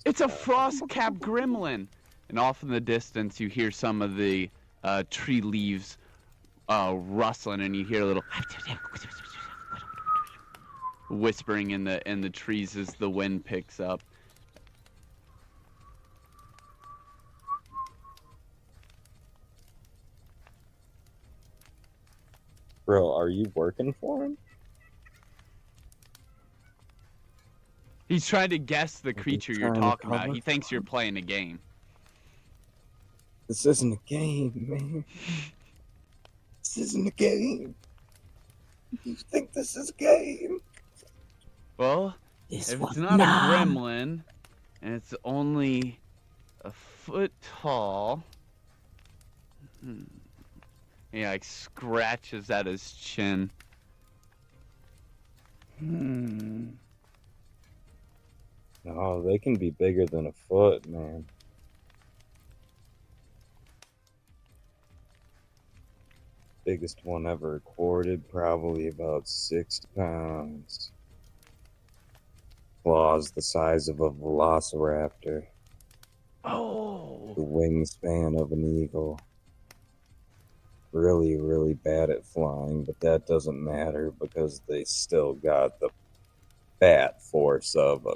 It's a Sky. frost-capped gremlin. And off in the distance, you hear some of the tree leaves rustling, and you hear a little whispering in the trees as the wind picks up. Bro, are you working for him? He's trying to guess the creature you're trying to talking about. cover? He thinks you're playing a game. This isn't a game, man. This isn't a game. You think this is a game? Well, This if one, it's not nah. a gremlin, and it's only a foot tall... He like scratches at his chin. No, they can be bigger than a foot, man. Biggest one ever recorded, probably about 60 pounds. Claws the size of a velociraptor. Oh! The wingspan of an eagle. Really, really bad at flying, but that doesn't matter because they still got the bat force of a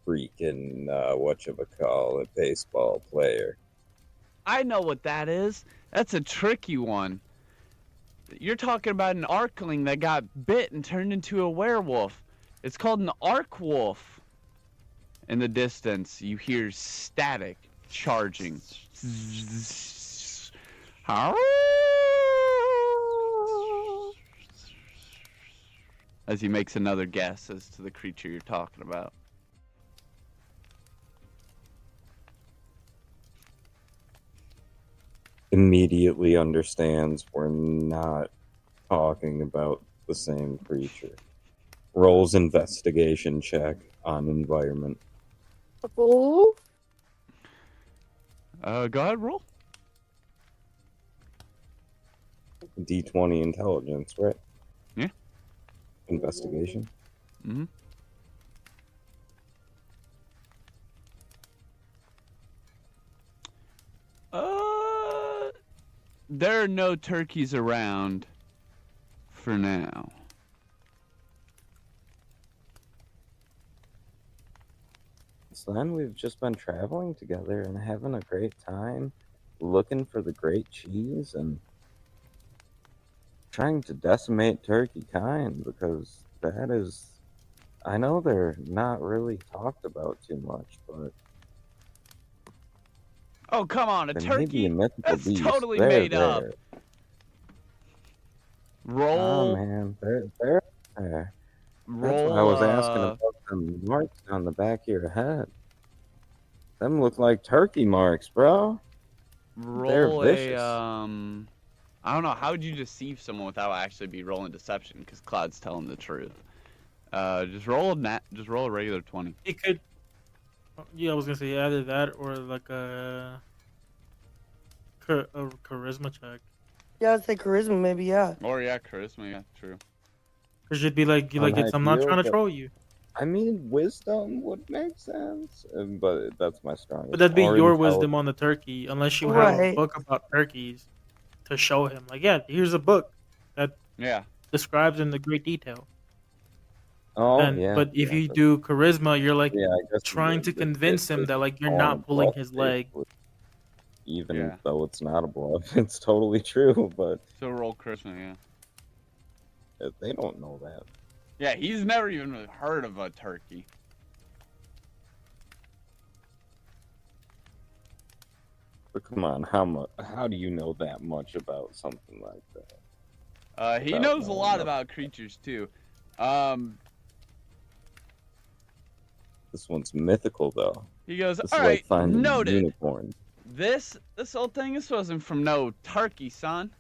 freaking, whatchamacallit, baseball player. I know what that is. That's a tricky one. You're talking about an arkling that got bit and turned into a werewolf. It's called an arc wolf. In the distance, you hear static charging. As he makes another guess as to the creature you're talking about. Immediately understands we're not talking about the same creature. Rolls investigation check on environment. Oh, Go ahead, roll. D20 intelligence, right? Yeah. Investigation. Mm-hmm. There are no turkeys around for now. So then we've just been traveling together and having a great time, looking for the great cheese and trying to decimate turkey kind because that is, I know they're not really talked about too much, but Oh, come on, a there may be turkey? a mythical That's beast. totally They're made up. there. Roll. Oh man, they're there. That's Roll. why I was asking about the marks on the back of your head. Them look like turkey marks, bro. They're Roll vicious. I don't know. How would you deceive someone without actually be rolling deception? Because Cloud's telling the truth. Just roll a regular 20. It could. Yeah, I was gonna say either that or like a charisma check. Yeah, I'd say charisma, maybe, yeah. Or yeah, charisma. Yeah, true. Cause you'd be like, I'm not trying to but- troll you. I mean, wisdom would make sense, but that's my strongest. But that'd be Or your intelligence. wisdom on the turkey, unless you have a Right. book about turkeys to show him. Like, yeah, here's a book that Yeah. describes in the great detail. Oh, And yeah. but if yeah, you but- do charisma, you're like yeah, I guess trying to convince him that like you're not pulling his leg. Even Yeah. though it's not a bluff, it's totally true. But So roll charisma. Yeah. they don't know that. Yeah, he's never even heard of a turkey. But come on, how do you know that much about something like that? He Without knows a knowing lot nothing. about creatures too. This one's mythical, though. He goes, This all is right, like finding noted. unicorn. This whole thing, this wasn't from no turkey, son.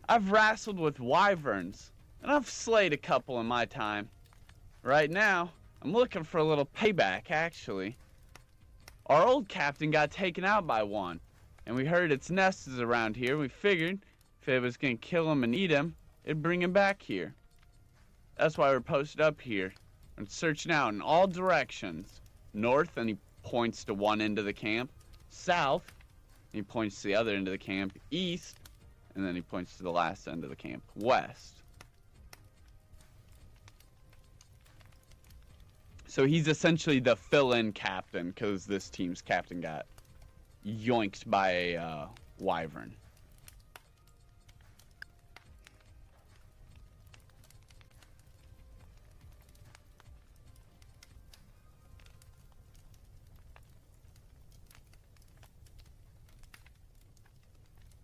I've wrestled with wyverns, and I've slayed a couple in my time. Right now, I'm looking for a little payback, actually. Our old captain got taken out by one, and we heard its nest is around here. We figured if it was gonna kill him and eat him, it'd bring him back here. That's why we're posted up here and searching out in all directions. North, and he points to one end of the camp. South, and he points to the other end of the camp. East, and then he points to the last end of the camp. West. So he's essentially the fill-in captain, because this team's captain got yoinked by a wyvern.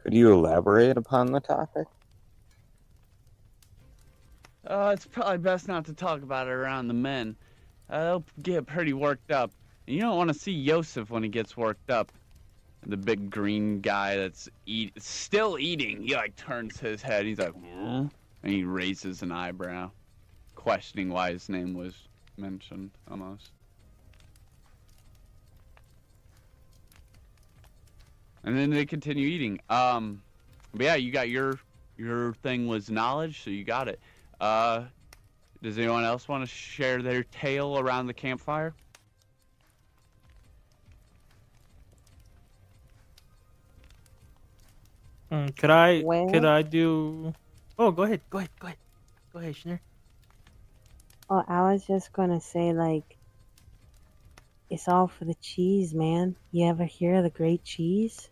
Could you elaborate upon the topic? It's probably best not to talk about it around the men. They'll get pretty worked up. And you don't want to see Yosef when he gets worked up. The big green guy that's still eating, he like turns his head. He's like, "Hmm?" And he raises an eyebrow, questioning why his name was mentioned, almost. And then they continue eating. But yeah, you got your thing was knowledge, so you got it. Does anyone else want to share their tale around the campfire? Could I do? Oh, go ahead, Schnur. Oh, I was just gonna say, like, it's all for the cheese, man. You ever hear of the great cheese?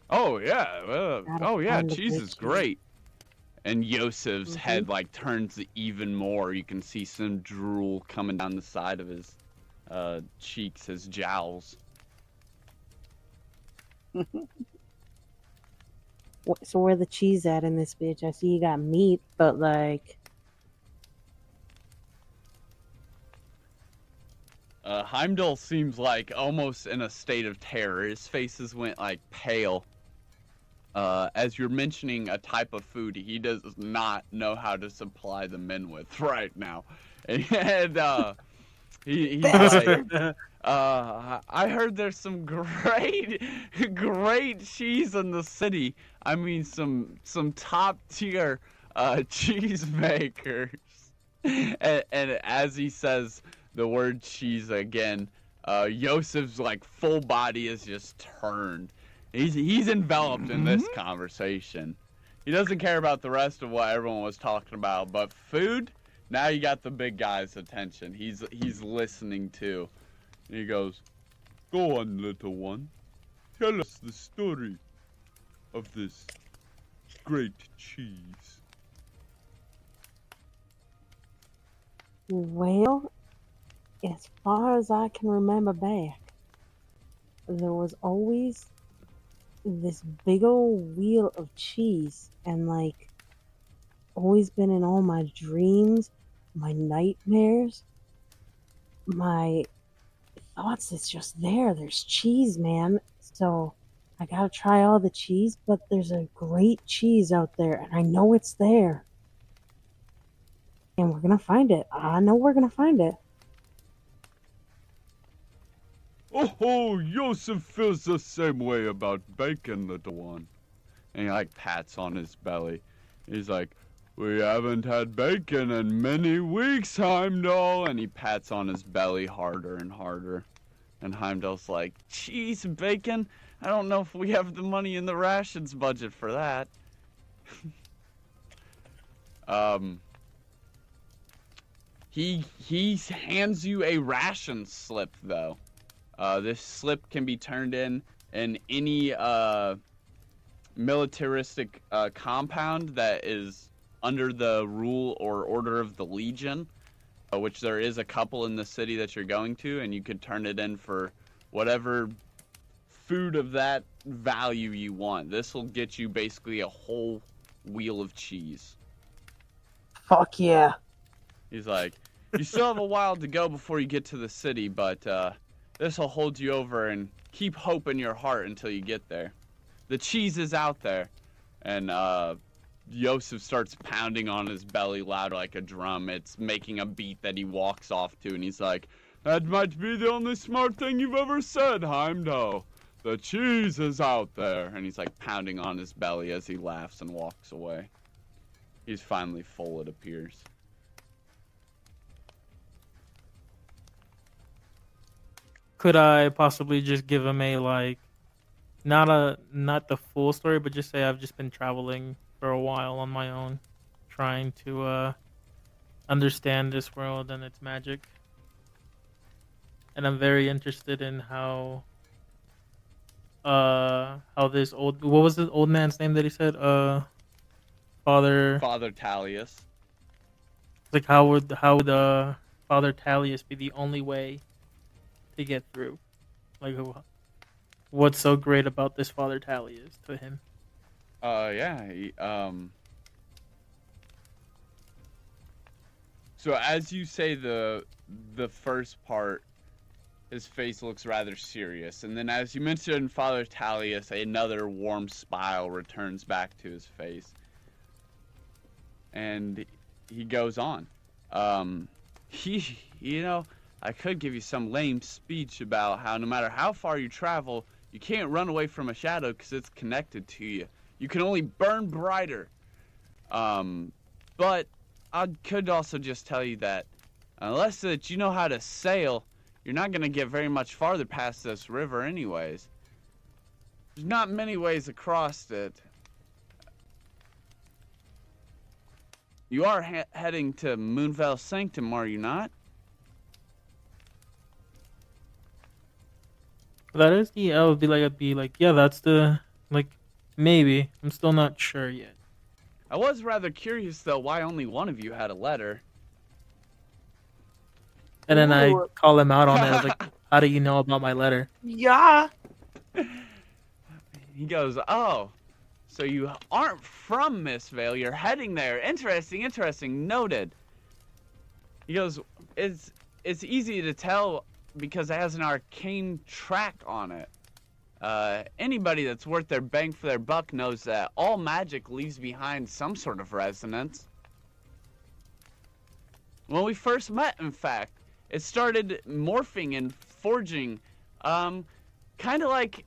Oh yeah, Gotta find the cheese great is cheese. great. And Yosef's head like turns even more. You can see some drool coming down the side of his cheeks, his jowls. So where the cheese at in this bitch? I see you got meat, but like, Heimdal seems like almost in a state of terror. His faces went like pale. As you're mentioning a type of food he does not know how to supply the men with right now. And he's like, I heard there's some great cheese in the city. I mean, some top tier cheesemakers. And as he says the word cheese again, Yosef's like full body is just turned. He's enveloped in this conversation. He doesn't care about the rest of what everyone was talking about, but food, now you got the big guy's attention. He's listening too. And he goes, "Go on, little one. Tell us the story of this great cheese." well, as far as I can remember back, there was always this big old wheel of cheese, and like, always been in all my dreams, my nightmares, my thoughts. It's just there. There's cheese, man. So I gotta try all the cheese, but there's a great cheese out there, and I know it's there. And we're gonna find it. I know we're gonna find it. Oh, Yosef feels the same way about bacon, little one. And he like pats on his belly. He's like, "We haven't had bacon in many weeks, Heimdal." And he pats on his belly harder and harder. And Heimdal's like, "Cheese and bacon? I don't know if we have the money in the rations budget for that." He hands you a ration slip though. This slip can be turned in any militaristic compound that is under the rule or order of the Legion, which there is a couple in the city that you're going to, and you could turn it in for whatever food of that value you want. This will get you basically a whole wheel of cheese. Fuck yeah. He's like, you still have a while to go before you get to the city, but this will hold you over, and keep hope in your heart until you get there. The cheese is out there. And Yosef starts pounding on his belly louder like a drum. It's making a beat that he walks off to, and he's like, that might be the only smart thing you've ever said, Heimdal. The cheese is out there. And he's like pounding on his belly as he laughs and walks away. He's finally full, it appears. Could I possibly just give him a, like, not the full story, but just say I've just been traveling for a while on my own, trying to understand this world and its magic. And I'm very interested in how this what was the old man's name that he said? Father Tallius. Like how would Father Tallius be the only way to get through? Like what's so great about this Father Tallius to him? So as you say the first part, his face looks rather serious, and then as you mentioned Father Tallius, another warm smile returns back to his face, and he goes on. I could give you some lame speech about how no matter how far you travel, you can't run away from a shadow because it's connected to you. You can only burn brighter. But I could also just tell you that unless that you know how to sail, you're not going to get very much farther past this river anyways. There's not many ways across it. You are heading to Moonvale Sanctum, are you not? That is the. I'd be like, yeah, that's the, like, maybe. I'm still not sure yet. I was rather curious though why only one of you had a letter. And then I call him out on it. I was like, how do you know about my letter? Yeah. He goes, oh, so you aren't from Mistvale. You're heading there. Interesting. Noted. He goes, it's easy to tell because it has an arcane track on it. Anybody that's worth their bang for their buck knows that all magic leaves behind some sort of resonance. When we first met, in fact, it started morphing and forging, kind of like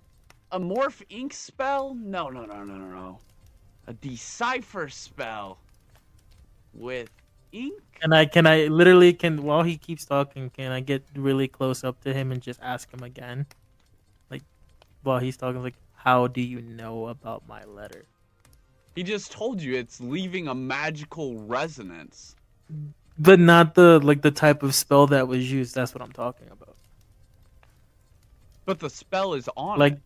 a morph ink spell. No. A decipher spell with ink. Can I literally while he keeps talking, can I get really close up to him and just ask him again? Like, while he's talking, like, how do you know about my letter? He just told you it's leaving a magical resonance. But not the type of spell that was used. That's what I'm talking about. But the spell is on like, it.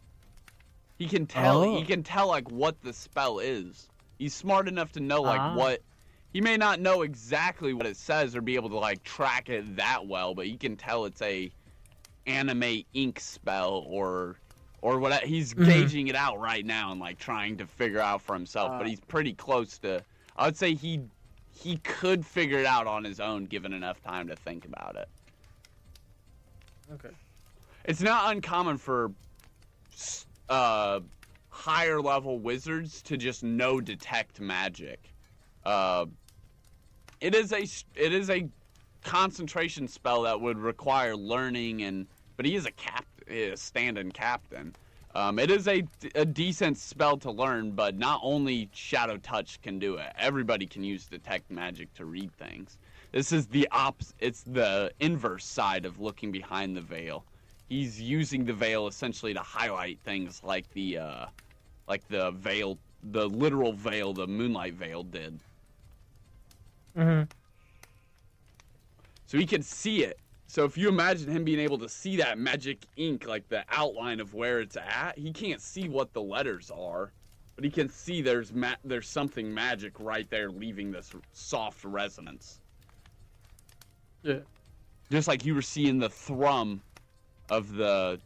He can tell. Oh. He can tell like what the spell is. He's smart enough to know like what. He may not know exactly what it says or be able to like track it that well, but he can tell it's a anime ink spell or what. He's gauging it out right now and like trying to figure out for himself. But he's pretty close to. I would say he could figure it out on his own, given enough time to think about it. Okay. It's not uncommon for higher level wizards to just know detect magic. It is a concentration spell that would require learning but he is a stand-in captain. It is a decent spell to learn, but not only Shadow Touch can do it. Everybody can use Detect Magic to read things. This is the it's the inverse side of looking behind the veil. He's using the veil essentially to highlight things like the veil, the literal veil, the moonlight veil did. So he can see it. So if you imagine him being able to see that magic ink, like the outline of where it's at, he can't see what the letters are. but he can see there's something magic right there, leaving this soft resonance. Yeah. Just like you were seeing the thrum of the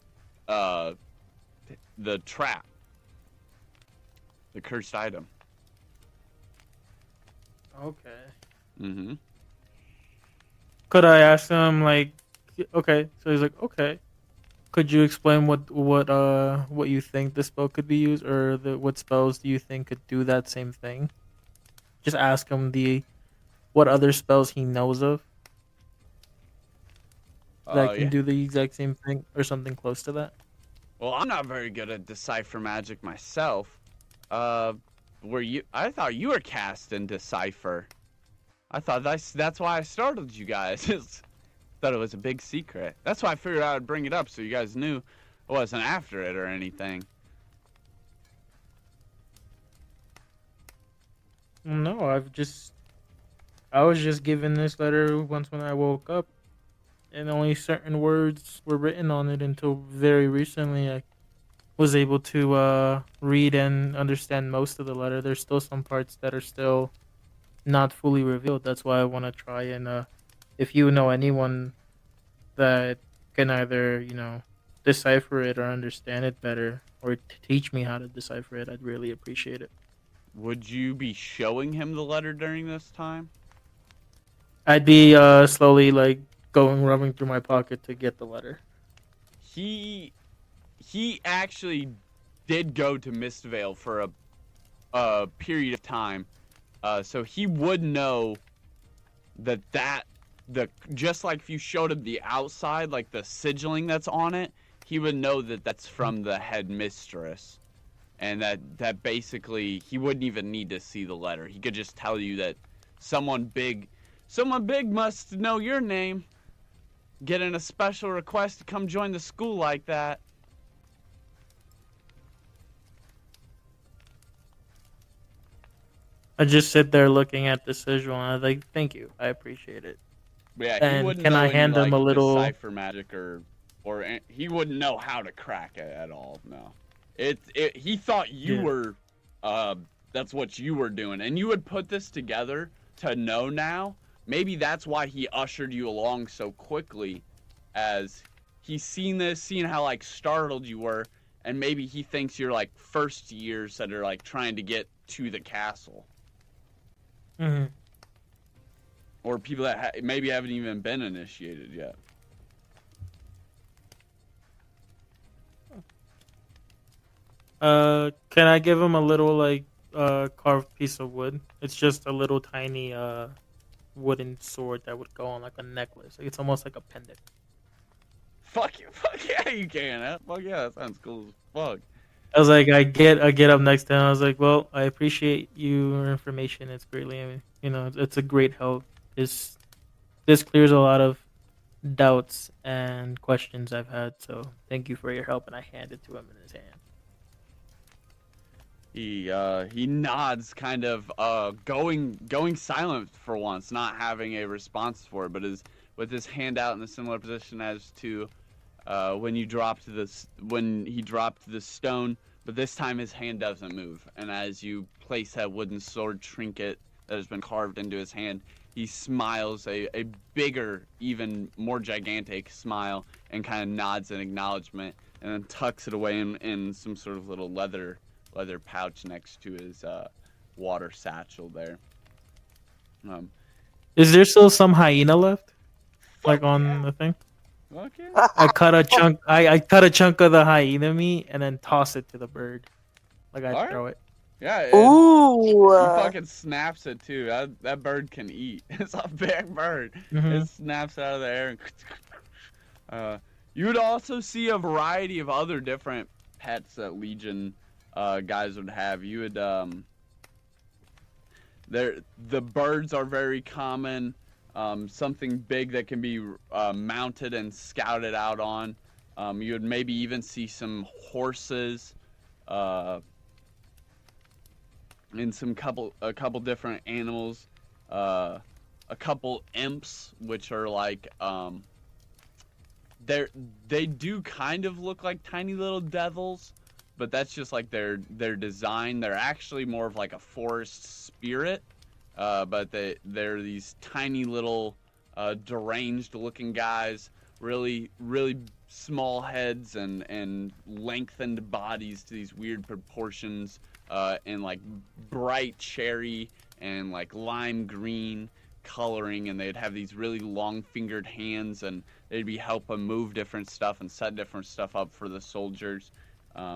trap, the cursed item. Okay. Mm-hmm. Could I ask him like, okay? So he's like, okay. Could you explain what you think the spell could be used, or what spells do you think could do that same thing? Just ask him what other spells he knows of that can Yeah. do the exact same thing or something close to that. Well, I'm not very good at decipher magic myself. I thought you were cast in decipher. I thought that's why I startled you guys. Thought it was a big secret. That's why I figured I'd bring it up so you guys knew I wasn't after it or anything. No, I was just given this letter once when I woke up, and only certain words were written on it until very recently. I was able to read and understand most of the letter. There's still some parts that are still not fully revealed. That's why I want to try and if you know anyone that can either, decipher it or understand it better, or teach me how to decipher it, I'd really appreciate it. Would you be showing him the letter during this time? I'd be slowly like rubbing through my pocket to get the letter. He actually did go to Mistvale for a period of time, so he would know that just like if you showed him the outside, like the sigilling that's on it, he would know that that's from the head mistress, and that basically he wouldn't even need to see the letter. He could just tell you that someone big must know your name, getting a special request to come join the school like that. I just sit there looking at the sigil and I'm like, thank you, I appreciate it. Yeah, he And wouldn't can know I any, hand him like, a little decipher magic or he wouldn't know how to crack it at all. No, he thought you were that's what you were doing, and you would put this together to know now. Maybe that's why he ushered you along so quickly, as he's seen how like startled you were, and maybe he thinks you're like first years that are like trying to get to the castle. Mm-hmm. Or people that maybe haven't even been initiated yet. Can I give him a little like carved piece of wood? It's just a little tiny wooden sword that would go on like a necklace. Like, it's almost like a pendant. Fuck you, fuck yeah, you can. Huh? Fuck yeah, that sounds cool as fuck. I was like, I get up next to him. I was like, well, I appreciate your information. It's greatly, it's a great help. This clears a lot of doubts and questions I've had. So thank you for your help. And I hand it to him in his hand. He nods, kind of going silent for once, not having a response for it, but is with his hand out in a similar position as to when he dropped the stone, but this time his hand doesn't move. And as you place that wooden sword trinket that has been carved into his hand, he smiles a bigger, even more gigantic smile, and kind of nods in acknowledgement, and then tucks it away in some sort of little leather pouch next to his water satchel there. Is there still some hyena left, like on the thing? Okay. I cut a chunk. I cut a chunk of the hyena meat and then toss it to the bird. Like I throw it. Yeah. Ooh. He fucking snaps it too. That bird can eat. It's a big bird. Mm-hmm. It snaps out of the air. And you would also see a variety of other different pets that Legion guys would have. You would the birds are very common. Something big that can be mounted and scouted out on. You would maybe even see some horses, and a couple different animals, a couple imps, which are like they do kind of look like tiny little devils, but that's just like their design. They're actually more of like a forest spirit, but they're these tiny little deranged looking guys, really small heads and lengthened bodies to these weird proportions, and like bright cherry and like lime green coloring, and they'd have these really long fingered hands, and they'd be helping move different stuff and set different stuff up for the soldiers.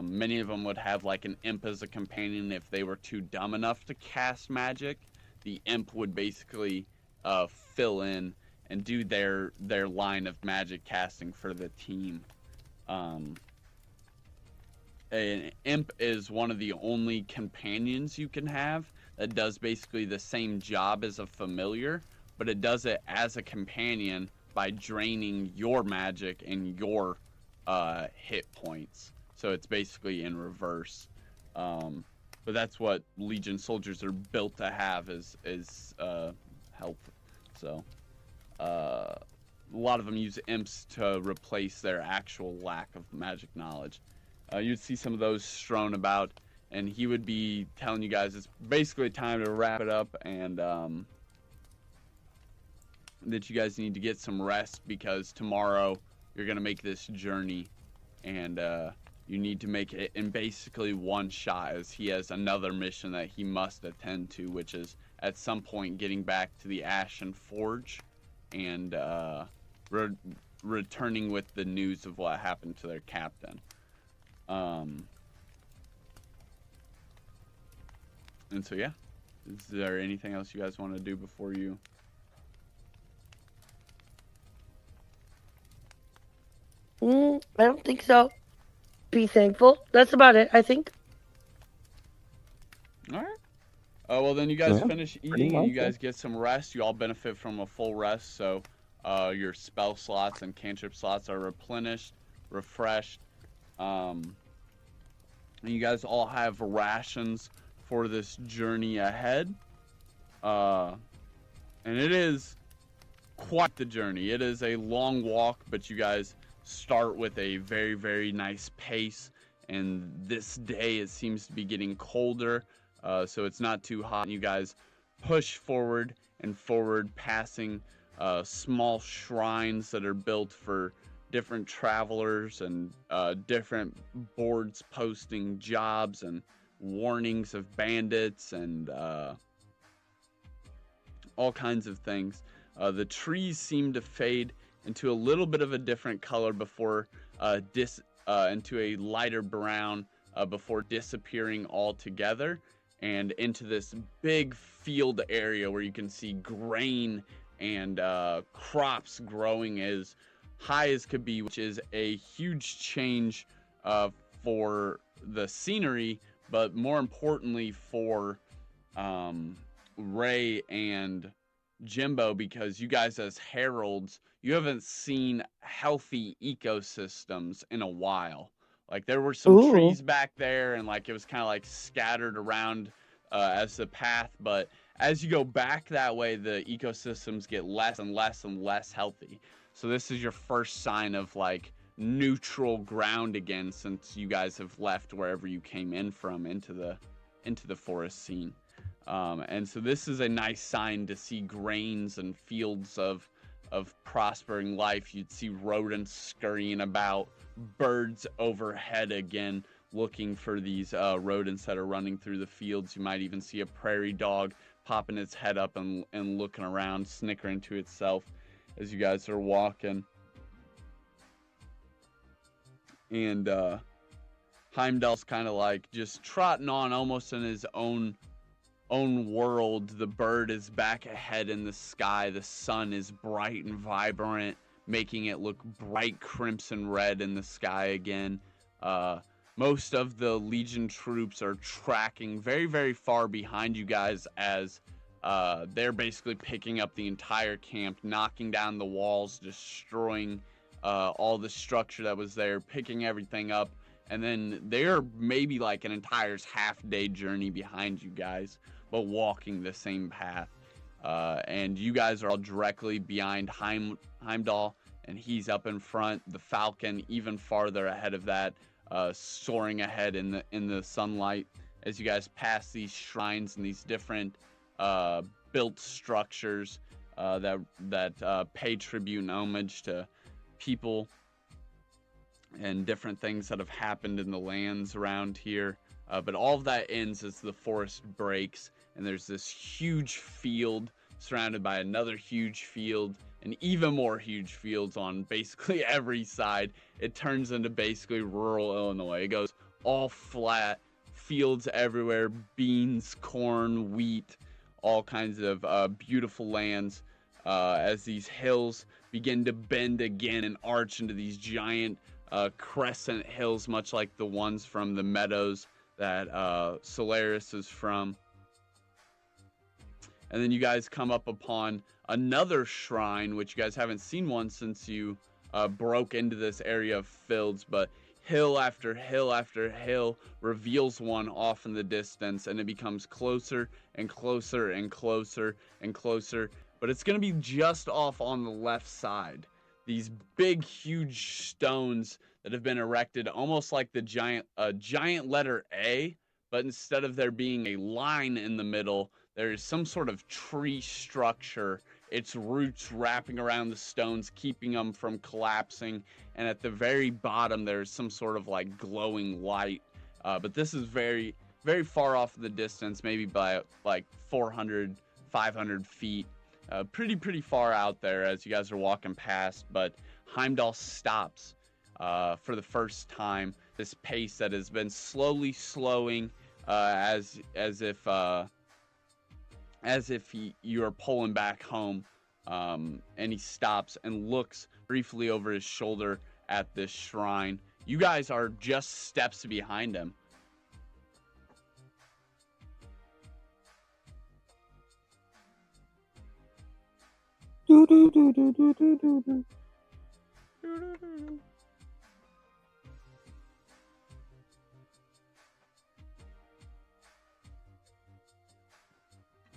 Many of them would have like an imp as a companion if they were too dumb enough to cast magic. The imp would basically fill in and do their line of magic casting for the team. An imp is one of the only companions you can have that does basically the same job as a familiar, but it does it as a companion by draining your magic and your hit points. So it's basically in reverse. But that's what Legion soldiers are built to have is health. So a lot of them use imps to replace their actual lack of magic knowledge. You'd see some of those strewn about, and he would be telling you guys it's basically time to wrap it up, and that you guys need to get some rest because tomorrow you're going to make this journey, and you need to make it in basically one shot, as he has another mission that he must attend to, which is at some point getting back to the Ashen Forge and returning with the news of what happened to their captain. And so, yeah. Is there anything else you guys want to do before you... I don't think so. Be thankful. That's about it, I think. All right. Well, then you guys finish eating and you guys get some rest. You all benefit from a full rest, so your spell slots and cantrip slots are replenished, refreshed. And you guys all have rations for this journey ahead. And it is quite the journey. It is a long walk, but you guys start with a very, very nice pace. And this day it seems to be getting colder, so it's not too hot. You guys push forward and forward, passing small shrines that are built for different travelers and different boards posting jobs and warnings of bandits and all kinds of things. The trees seem to fade into a little bit of a different color before into a lighter brown before disappearing altogether, and into this big field area where you can see grain and crops growing as high as could be, which is a huge change for the scenery, but more importantly for Ray and Jimbo, because you guys as heralds, you haven't seen healthy ecosystems in a while. Like there were some trees back there, and like it was kind of like scattered around as the path, but as you go back that way, the ecosystems get less and less and less healthy. So this is your first sign of like neutral ground again, since you guys have left wherever you came in from into the forest scene. And so this is a nice sign to see grains and fields of prospering life. You'd see rodents scurrying about, birds overhead again, looking for these rodents that are running through the fields. You might even see a prairie dog popping its head up and looking around, snickering to itself as you guys are walking. And Heimdal's kind of like just trotting on almost in his own world. The bird is back ahead in the sky. The sun is bright and vibrant, making it look bright crimson red in the sky again. Most of the Legion troops are tracking very, very far behind you guys as they're basically picking up the entire camp, knocking down the walls, destroying all the structure that was there, picking everything up. And then they're maybe like an entire half-day journey behind you guys, but walking the same path. And you guys are all directly behind Heimdal, and he's up in front. The Falcon even farther ahead of that. soaring ahead in the sunlight as you guys pass these shrines and these different built structures that pay tribute and homage to people and different things that have happened in the lands around here. But all of that ends as the forest breaks, and there's this huge field surrounded by another huge field and even more huge fields on basically every side. It turns into basically rural Illinois. It goes all flat, fields everywhere, beans, corn, wheat, all kinds of beautiful lands as these hills begin to bend again and arch into these giant crescent hills, much like the ones from the meadows that Solaris is from. And then you guys come up upon another shrine, which you guys haven't seen one since you broke into this area of fields, but hill after hill after hill reveals one off in the distance, and it becomes closer and closer and closer and closer. But it's going to be just off on the left side. These big, huge stones that have been erected almost like the giant letter A, but instead of there being a line in the middle, there is some sort of tree structure, its roots wrapping around the stones, keeping them from collapsing. And at the very bottom, there's some sort of like glowing light. But this is very, very far off in the distance, maybe by like 400, 500 feet. Pretty far out there as you guys are walking past. But Heimdal stops for the first time. This pace that has been slowly slowing as if you are pulling back home, and he stops and looks briefly over his shoulder at this shrine. You guys are just steps behind him.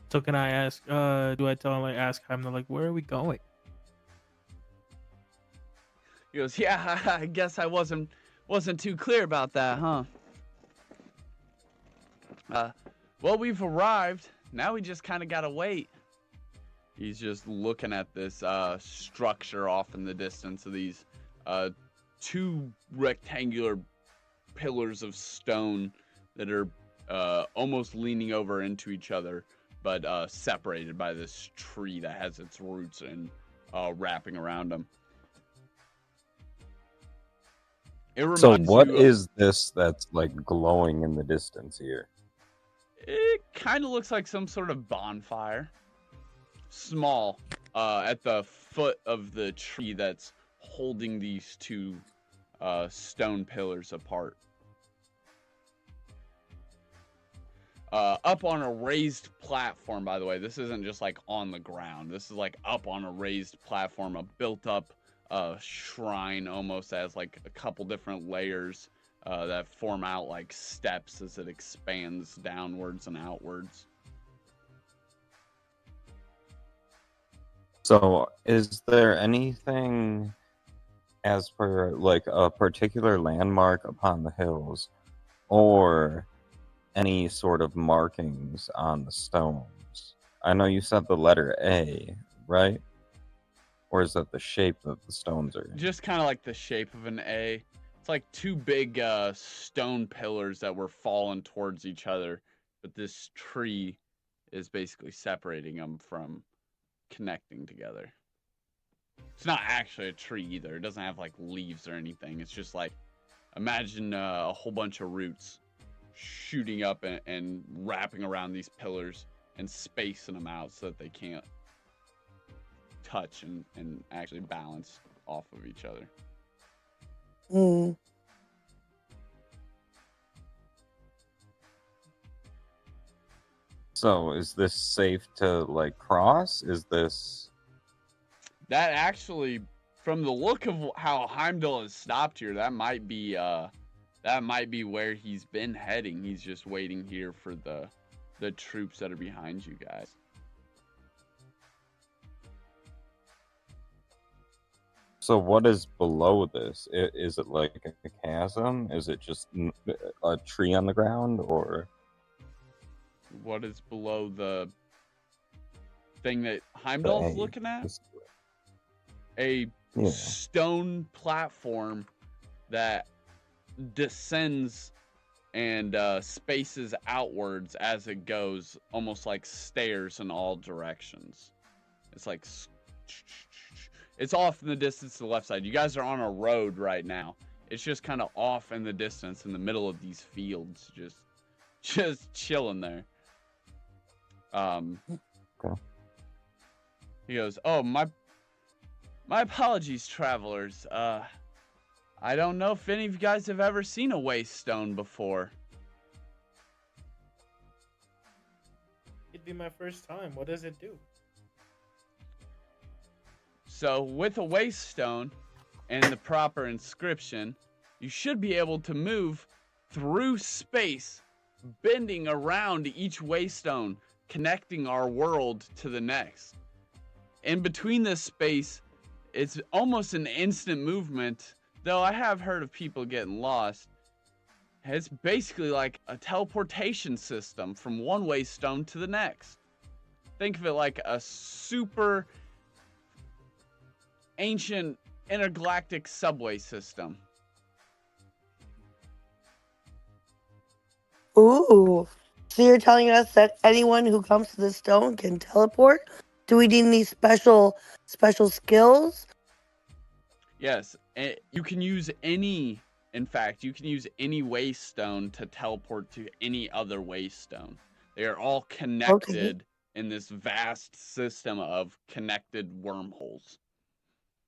So can I ask, do I tell him, like, ask him, like, where are we going? He goes, yeah, I guess I wasn't too clear about that, huh? Well, we've arrived. Now we just kind of gotta wait. He's just looking at this structure off in the distance of these two rectangular pillars of stone that are almost leaning over into each other, but separated by this tree that has its roots and wrapping around them. So what is this that's like glowing in the distance here? It kind of looks like some sort of bonfire. Small, at the foot of the tree that's holding these two stone pillars apart. Up on a raised platform, by the way. This isn't just like on the ground. This is like up on a raised platform, a built up shrine, almost as like a couple different layers that form out like steps as it expands downwards and outwards. So is there anything as per like a particular landmark upon the hills, or any sort of markings on the stones? I know you said the letter A, right? Or is that the shape of the stones are? Just kind of like the shape of an A. It's like two big stone pillars that were falling towards each other, but this tree is basically separating them from connecting together. It's not actually a tree either. It doesn't have like leaves or anything. It's just like, imagine a whole bunch of roots shooting up and wrapping around these pillars and spacing them out so that they can't touch and actually balance off of each other. So is this safe to like cross? Is this... That actually, from the look of how Heimdal has stopped here, that might be where he's been heading. He's just waiting here for the troops that are behind you guys. So what is below this? Is it like a chasm? Is it just a tree on the ground, or What is below the thing that Heimdall's looking at? A stone platform that descends and spaces outwards as it goes, almost like stairs in all directions. It's like it's off in the distance to the left side. You guys are on a road right now. It's just kind of off in the distance in the middle of these fields, just chilling there. Okay. He goes, "Oh, my apologies, travelers. I don't know if any of you guys have ever seen a waste stone before." It'd be my first time. What does it do? So with a waste stone and the proper inscription, you should be able to move through space, bending around each waste stone, connecting our world to the next. In between this space, it's almost an instant movement, though I have heard of people getting lost. It's basically like a teleportation system from one waste stone to the next. Think of it like a super ancient intergalactic subway system. Ooh. So you're telling us that anyone who comes to the stone can teleport? Do we need any special skills? Yes, you can use any, in fact, you can use any waste stone to teleport to any other waste stone. They are all connected in this vast system of connected wormholes.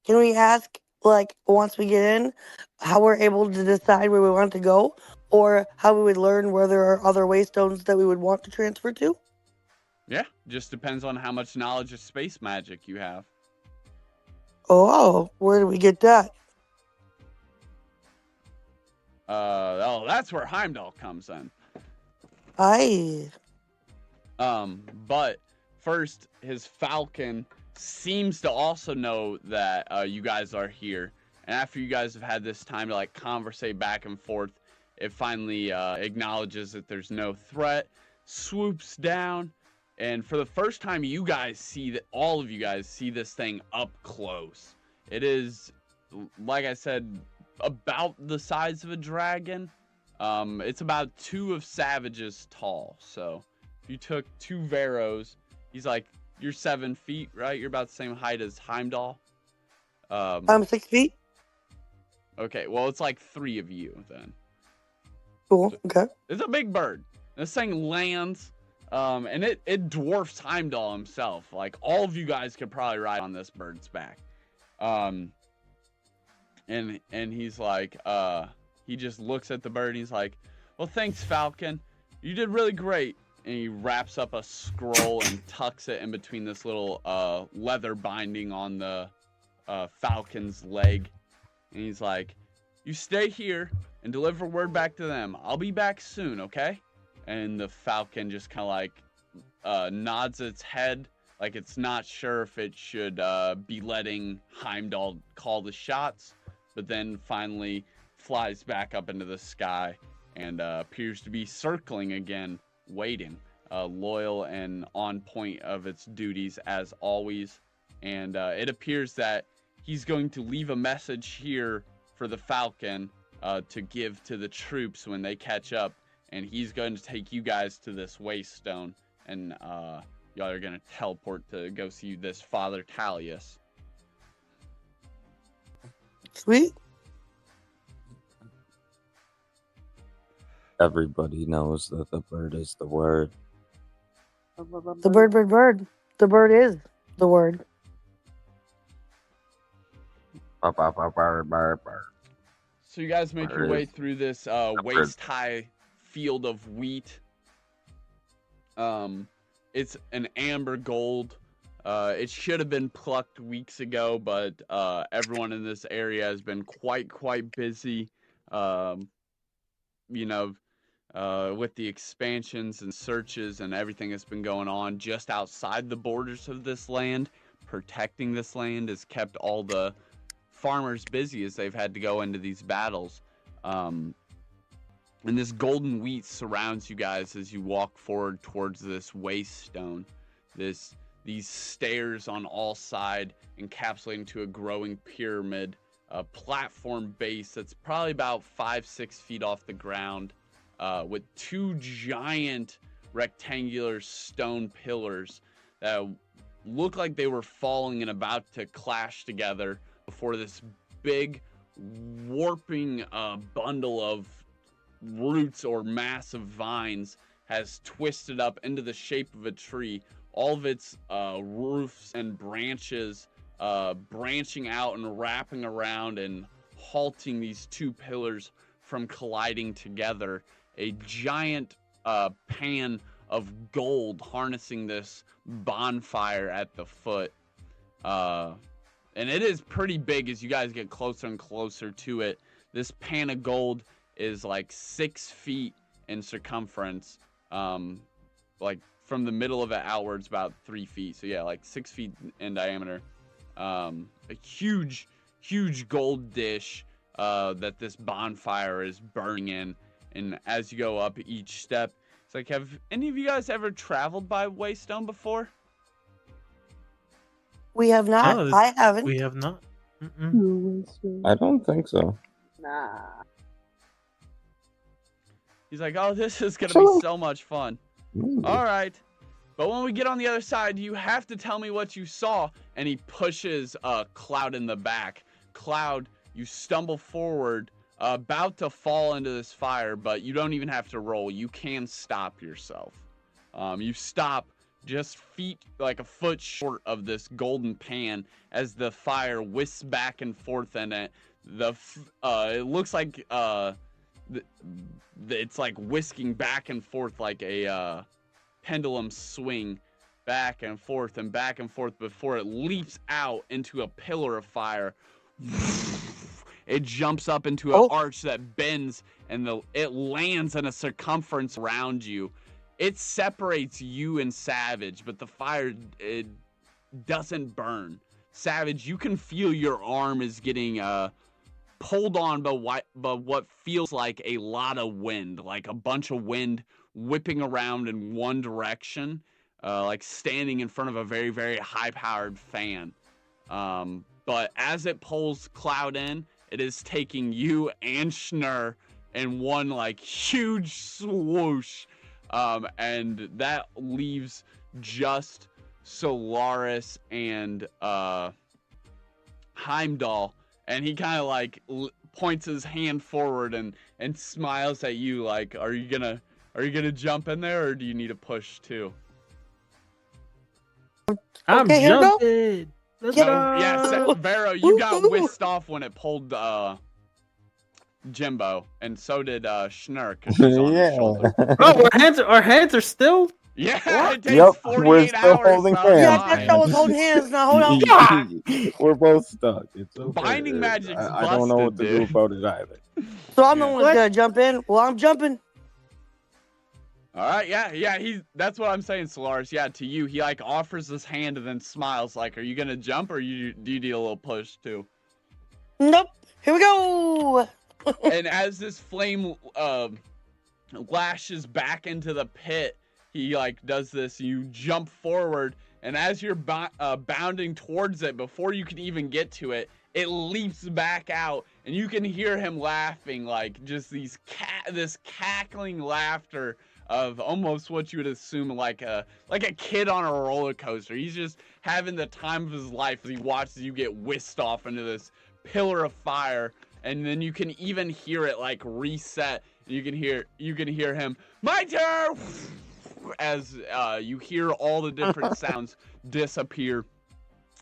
Can we ask, like, once we get in, how we're able to decide where we want to go? Or how we would learn where there are other waste stones that we would want to transfer to? Yeah, just depends on how much knowledge of space magic you have. Oh, where do we get that? That's where Heimdal comes in. Aye. But first, his falcon seems to also know that you guys are here. And after you guys have had this time to like conversate back and forth, it finally acknowledges that there's no threat, swoops down, and for the first time you guys see that, all of you guys see this thing up close. It is, like I said, about the size of a dragon. It's about 2 of Savage's tall. So if you took 2 Veros, he's like, you're 7 feet, right? You're about the same height as Heimdal. I'm 6 feet. Okay, well, it's like 3 of you then. Cool. Okay. It's a big bird. This thing lands, and it dwarfs Heimdal himself. Like, all of you guys could probably ride on this bird's back. And he's like, he just looks at the bird and he's like, well, thanks, Falcon. You did really great. And he wraps up a scroll and tucks it in between this little leather binding on the Falcon's leg. And he's like, you stay here and deliver word back to them. I'll be back soon, okay? And the Falcon just kind of like nods its head, like it's not sure if it should be letting Heimdal call the shots, but then finally flies back up into the sky and appears to be circling again, waiting, loyal and on point of its duties as always. And it appears that he's going to leave a message here for the Falcon to give to the troops when they catch up, and he's going to take you guys to this waste stone, and y'all are going to teleport to go see this Father Talius. Sweet. everybody knows that the bird is the word? The bird. The bird is the word. So you guys make your way through this waist-high field of wheat. It's an amber gold. It should have been plucked weeks ago, but everyone in this area has been quite busy. With the expansions and searches and everything that's been going on just outside the borders of this land. Protecting this land has kept all the farmers busy as they've had to go into these battles. And this golden wheat surrounds you guys as you walk forward towards this waste stone. These stairs on all sides encapsulating to a growing pyramid, a platform base that's probably about 5-6 feet off the ground, with 2 giant rectangular stone pillars that look like they were falling and about to clash together before this big warping bundle of roots or massive vines has twisted up into the shape of a tree. All of its roofs and branches branching out and wrapping around and halting these 2 pillars from colliding together. A giant pan of gold harnessing this bonfire at the foot. And it is pretty big as you guys get closer and closer to it. This pan of gold is like 6 feet in circumference. Like from the middle of it outwards about 3 feet. So yeah, like 6 feet in diameter. A huge gold dish that this bonfire is burning in. And as you go up each step, it's like, have any of you guys ever traveled by Waystone before? We have not. No, I haven't. We have not. I don't think so. Nah. He's like, oh, this is going to be so much fun. All right. But when we get on the other side, you have to tell me what you saw. And he pushes Cloud in the back. Cloud, you stumble forward, about to fall into this fire, but you don't even have to roll. You can stop yourself. You stop just like a foot short of this golden pan as the fire whisks back and forth in it. It looks like it's like whisking back and forth like a pendulum swing, back and forth before it leaps out into a pillar of fire. It jumps up into an arch that bends, and it lands in a circumference around you. It separates you and Savage, but the fire, it doesn't burn. Savage, you can feel your arm is getting pulled on by what feels like a lot of wind, like a bunch of wind whipping around in one direction, like standing in front of a very, very high-powered fan. But as it pulls Cloud in, it is taking you and Schnurr in one like huge swoosh. And that leaves just Solaris and Heimdal. And he kind of like points his hand forward and smiles at you like, are you gonna jump in there, or do you need a push too? I'm Okay, jumping. Let's go. Yeah, Vero, you got whisked off when it pulled Jimbo, and so did Schnurr, because she's on his shoulder. Oh, our hands are still. Yeah, it takes 48 hours. Holding hands. Yeah, I thought I was holding hands. Now hold on. We're both stuck. It's okay. Binding magic's busted, I don't know what to do about it either. So I'm the one that's gonna jump in. Well, I'm jumping. All right, yeah, that's what I'm saying, Solaris. Yeah, to you, he like offers his hand and then smiles like, are you gonna jump, or do you need a little push too? Nope. Here we go. And as this flame lashes back into the pit, he like does this. You jump forward, and as you're bounding towards it, before you can even get to it, it leaps back out, and you can hear him laughing, like just this cackling laughter of almost what you would assume like a kid on a roller coaster. He's just having the time of his life as he watches you get whisked off into this pillar of fire, and then you can even hear it like reset. You can hear him, my turn, as you hear all the different sounds disappear.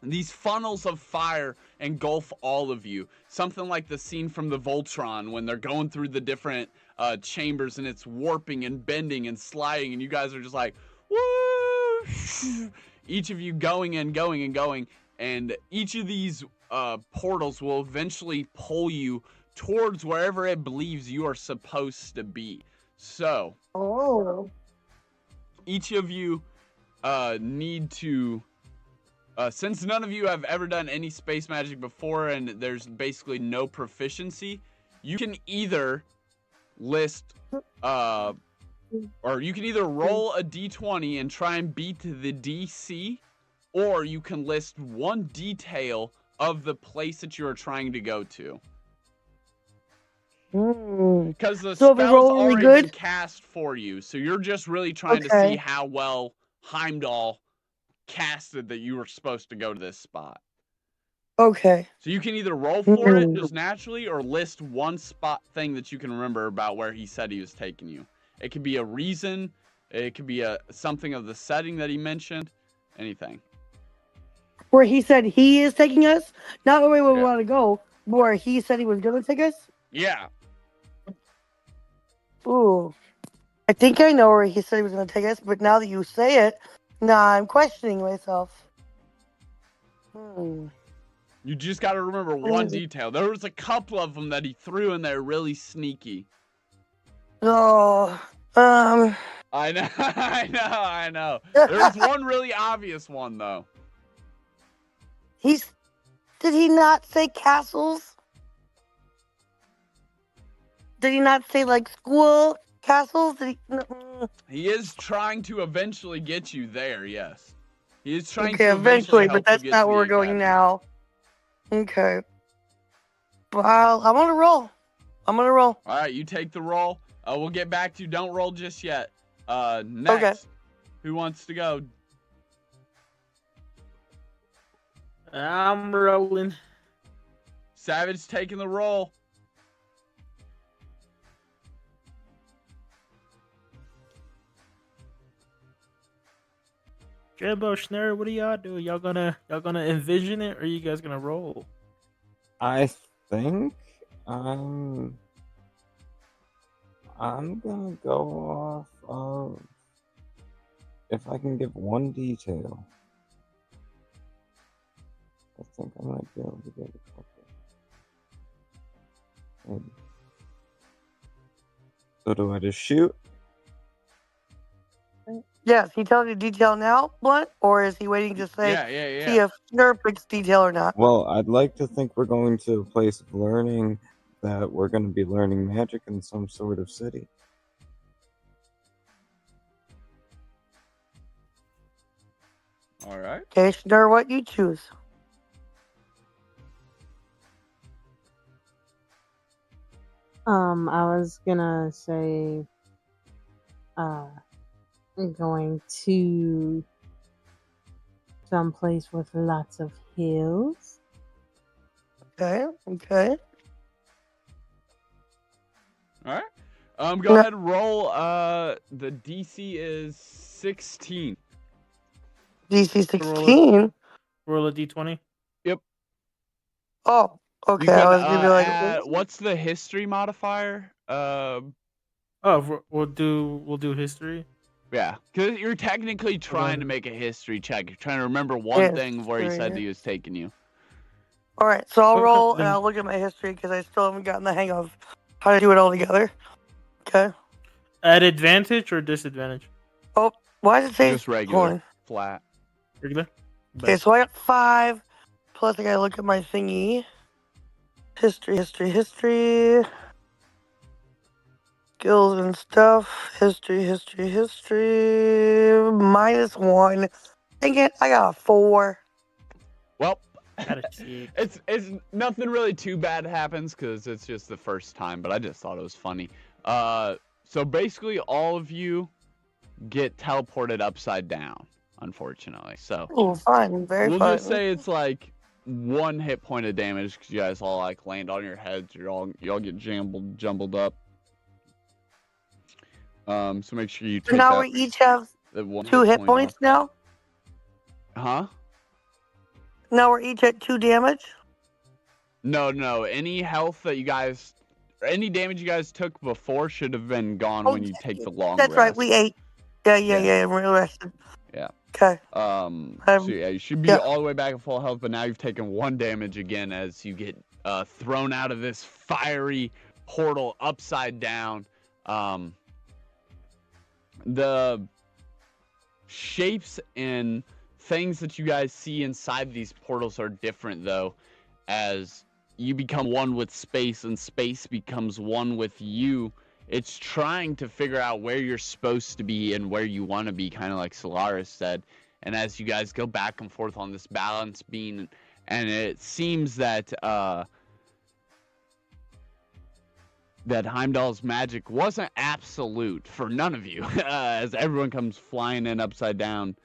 These funnels of fire engulf all of you. Something like the scene from the Voltron when they're going through the different chambers, and it's warping and bending and sliding, and you guys are just like, woo! Each of you going and going and going, and each of these portals will eventually pull you towards wherever it believes you are supposed to be. So, each of you need to since none of you have ever done any space magic before and there's basically no proficiency, you can either list, or you can either roll a d20 and try and beat the DC, or you can list one detail of the place that you are trying to go to. Because the So if we spell's roll really already good? been cast for you, so you're just really trying to Okay. see how well Heimdal casted that you were supposed to go to this spot. Okay. So you can either roll for it just naturally or list one spot thing that you can remember about where he said he was taking you. It could be a reason, it could be something of the setting that he mentioned, anything. Where he said he is taking us? Not where we Yeah. want to go, but where he said he was going to take us? Yeah. Ooh. I think I know where he said he was going to take us, but now that you say it, now I'm questioning myself. You just got to remember one detail. There was a couple of them that he threw in there really sneaky. Oh, I know, I know. There's one really obvious one, though. Did he not say castles? Did he not say, like, school castles? Did he? He is trying to eventually get you there, yes. He is trying Okay, to eventually, help but that's you get not to where the we're going academy. now. Okay. Well, I'm gonna roll. All right, you take the roll. We'll get back to you. Don't roll just yet. Next. Okay. Who wants to go? I'm rolling. Savage taking the roll. Jimbo, Schnurr, what are y'all doing? Y'all gonna envision it, or are you guys gonna roll? I think I'm gonna go off of if I can give one detail. I think I might be able to get a couple. Maybe. So do I just shoot? Yes, he tells you detail now, Blunt, or is he waiting to say, see if Nerf picks detail or not? Well, I'd like to think we're going to a place of learning, that we're going to be learning magic in some sort of city. All right. Okay, Schnurr, what you choose? I was gonna say, going to someplace with lots of hills. Okay. All right. Go ahead and roll. The DC is 16. DC 16? Roll a d20. Yep. Oh, okay. You can, I was gonna be like, what's the history modifier? We'll do history. Yeah, because you're technically trying to make a history check. You're trying to remember one thing where he said he was taking you. all right, so I'll Okay, roll and then- I'll look at my history because I still haven't gotten the hang of how to do it all together. Okay. At advantage or disadvantage? Oh, why does it say Just regular, hold on. flat. Regular. Okay, so I got 5. Plus, I gotta look at my thingy. History. Skills and stuff. History. -1. Dang it, I got a 4. Well, Gotta cheat. it's nothing really too bad happens because it's just the first time, but I just thought it was funny. So basically all of you get teleported upside down, unfortunately. So Oh, fun. Very we'll fun. just say it's like 1 hit point of damage because you guys all like land on your heads. Y'all get jumbled up. So make sure you take So now that, we each have that 1 2 hit point points off. now? Huh? Now we're each at 2 damage? No. Any health that you guys, any damage you guys took before should have been gone when you take the long That's rest. right, we ate. Yeah, we're rested. Yeah. Okay. So yeah, you should be all the way back at full health, but now you've taken 1 damage again as you get thrown out of this fiery portal upside down. The shapes and things that you guys see inside these portals are different, though, as you become one with space and space becomes one with you. It's trying to figure out where you're supposed to be and where you want to be, kind of like Solaris said. And as you guys go back and forth on this balance beam, and it seems that that Heimdal's magic wasn't absolute for none of you, as everyone comes flying in upside down.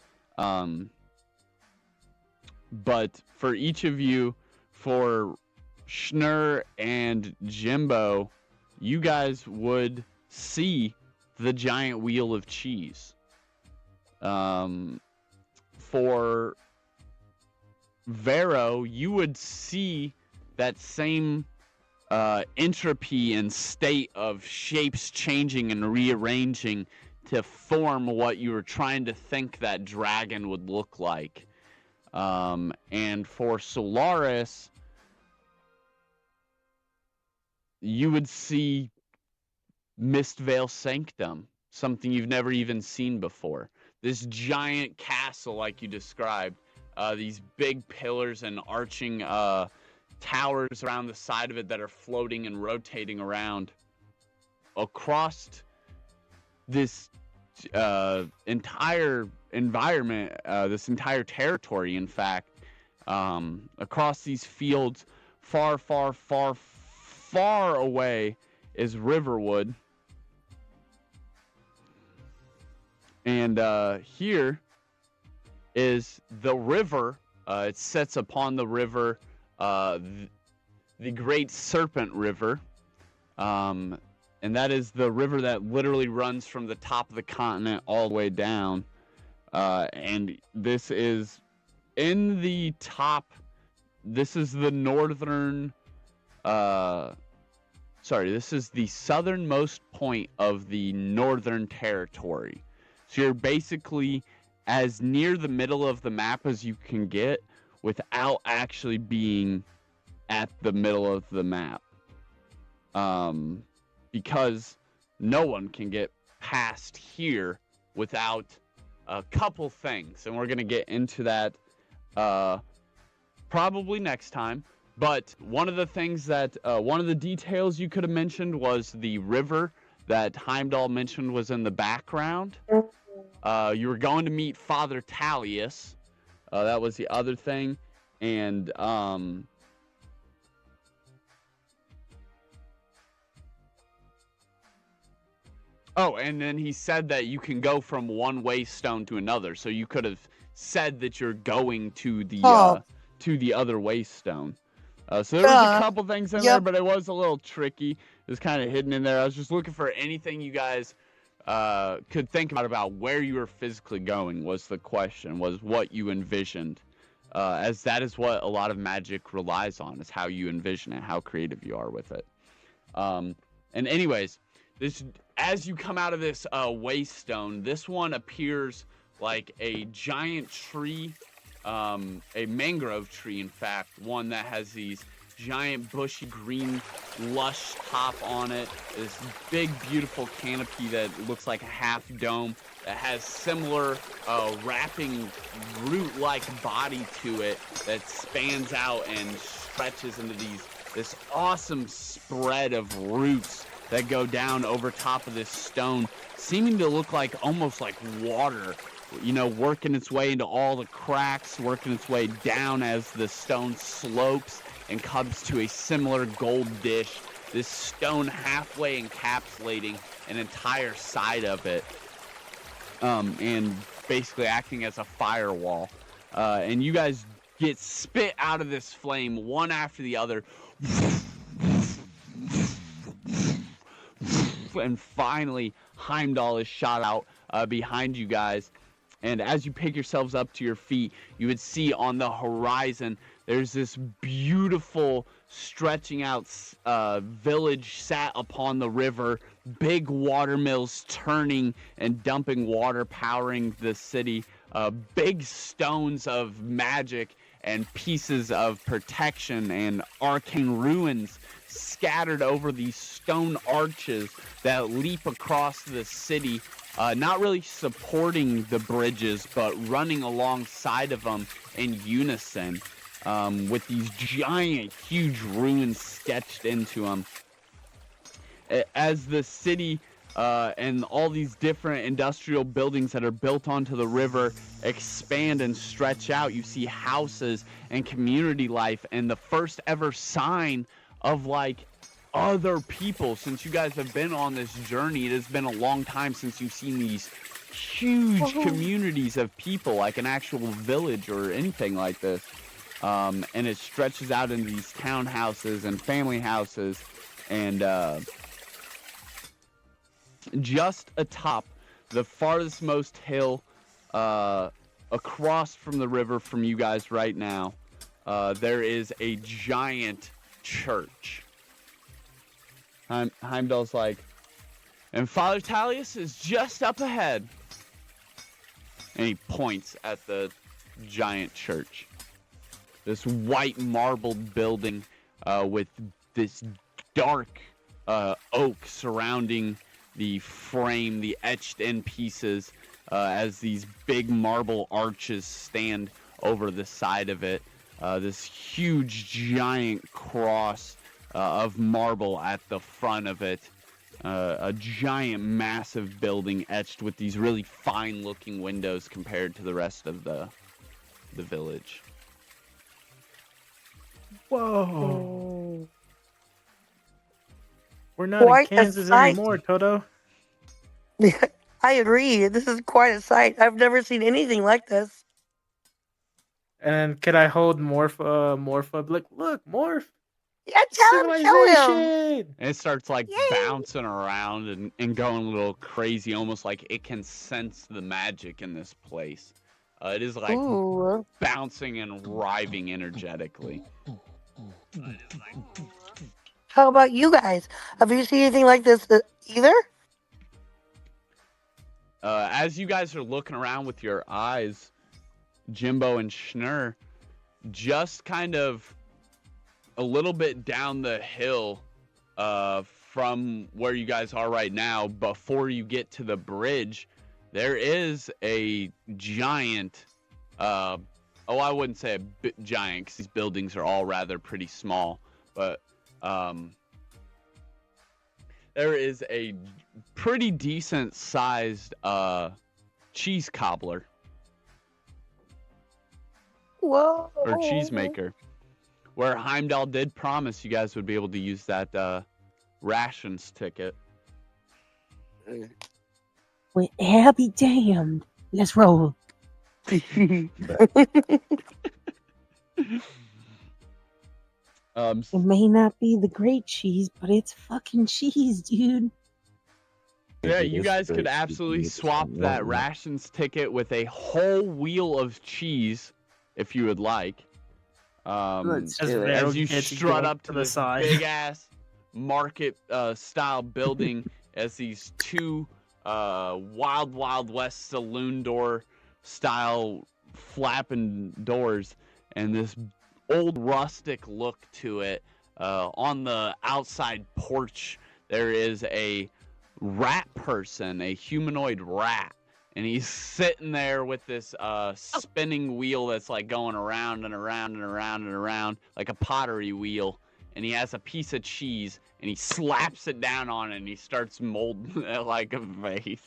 But for each of you, for Schnur and Jimbo, you guys would see the giant wheel of cheese. For Vero, you would see that same entropy and state of shapes changing and rearranging to form what you were trying to think that dragon would look like. And for Solaris, you would see Mistvale Sanctum, something you've never even seen before. This giant castle, like you described, these big pillars and arching towers around the side of it that are floating and rotating around across this entire environment, this entire territory, in fact, across these fields, far, far, far, far away is Riverwood. And here is the river. It sits upon the river, the Great Serpent River. And that is the river that literally runs from the top of the continent all the way down. And this is in the top. This is the northern. This is the southernmost point of the Northern Territory. So you're basically as near the middle of the map as you can get without actually being at the middle of the map. Because no one can get past here without a couple things. And we're going to get into that probably next time. But one of the things that, one of the details you could have mentioned was the river that Heimdal mentioned was in the background. You were going to meet Father Tallius. That was the other thing. And, oh, and then he said that you can go from one waystone to another. So you could have said that you're going to the other waystone. So there was a couple things in there, but it was a little tricky. It was kind of hidden in there. I was just looking for anything you guys could think about where you were physically going was the question, was what you envisioned. As that is what a lot of magic relies on, is how you envision it, how creative you are with it. And anyways, this, as you come out of this waystone, this one appears like a giant tree, a mangrove tree, in fact, one that has these giant bushy green lush top on it, this big beautiful canopy that looks like a half dome that has similar wrapping root-like body to it that spans out and stretches into this awesome spread of roots that go down over top of this stone, seeming to look like almost like water, you know, working its way into all the cracks, working its way down as the stone slopes and comes to a similar gold dish. This stone halfway encapsulating an entire side of it, and basically acting as a firewall. And you guys get spit out of this flame one after the other. And finally, Heimdal is shot out behind you guys. And as you pick yourselves up to your feet, you would see on the horizon, there's this beautiful stretching out village sat upon the river, big water mills turning and dumping water, powering the city, big stones of magic and pieces of protection and arcane ruins scattered over these stone arches that leap across the city not really supporting the bridges, but running alongside of them in unison, with these giant, huge ruins sketched into them. As the city and all these different industrial buildings that are built onto the river expand and stretch out, you see houses and community life, and the first ever sign of like other people. Since you guys have been on this journey, it has been a long time since you've seen these huge communities of people, like an actual village or anything like this. And it stretches out into these townhouses and family houses, and just atop the farthest most hill across from the river from you guys right now, there is a giant church. Heimdal's like, and Father Talius is just up ahead. And he points at the giant church. This white marbled building with this dark oak surrounding the frame, the etched in pieces, as these big marble arches stand over the side of it. This huge giant cross of marble at the front of it. A giant, massive building etched with these really fine-looking windows compared to the rest of the village. Whoa. We're not Quite in a Kansas sight. anymore, Toto. I agree. This is quite a sight. I've never seen anything like this. And could I hold Morph? Morph, look, Morph. Yeah, tell him, show him. Civilization. And it starts like Yay. bouncing around and going a little crazy, almost like it can sense the magic in this place. It is like Ooh. bouncing and writhing energetically. How about you guys? Have you seen anything like this either? As you guys are looking around with your eyes, Jimbo and Schnurr, just kind of a little bit down the hill from where you guys are right now, before you get to the bridge, there is a giant, I wouldn't say a giant, because these buildings are all rather pretty small, but there is a pretty decent sized cheese cobbler. Whoa. Or cheesemaker, where Heimdal did promise you guys would be able to use that rations ticket. Well, I'll be damned. Let's roll. It may not be the great cheese, but it's fucking cheese, dude. Yeah, you guys could absolutely swap that rations ticket with a whole wheel of cheese, if you would like. As you strut up to this big ass market style building, as these two Wild West saloon door style flapping doors, and this old rustic look to it. On the outside porch, there is a rat person, a humanoid rat, and he's sitting there with this spinning wheel that's like going around and around and around and around, like a pottery wheel, and he has a piece of cheese, and he slaps it down on it, and he starts molding it like a vase.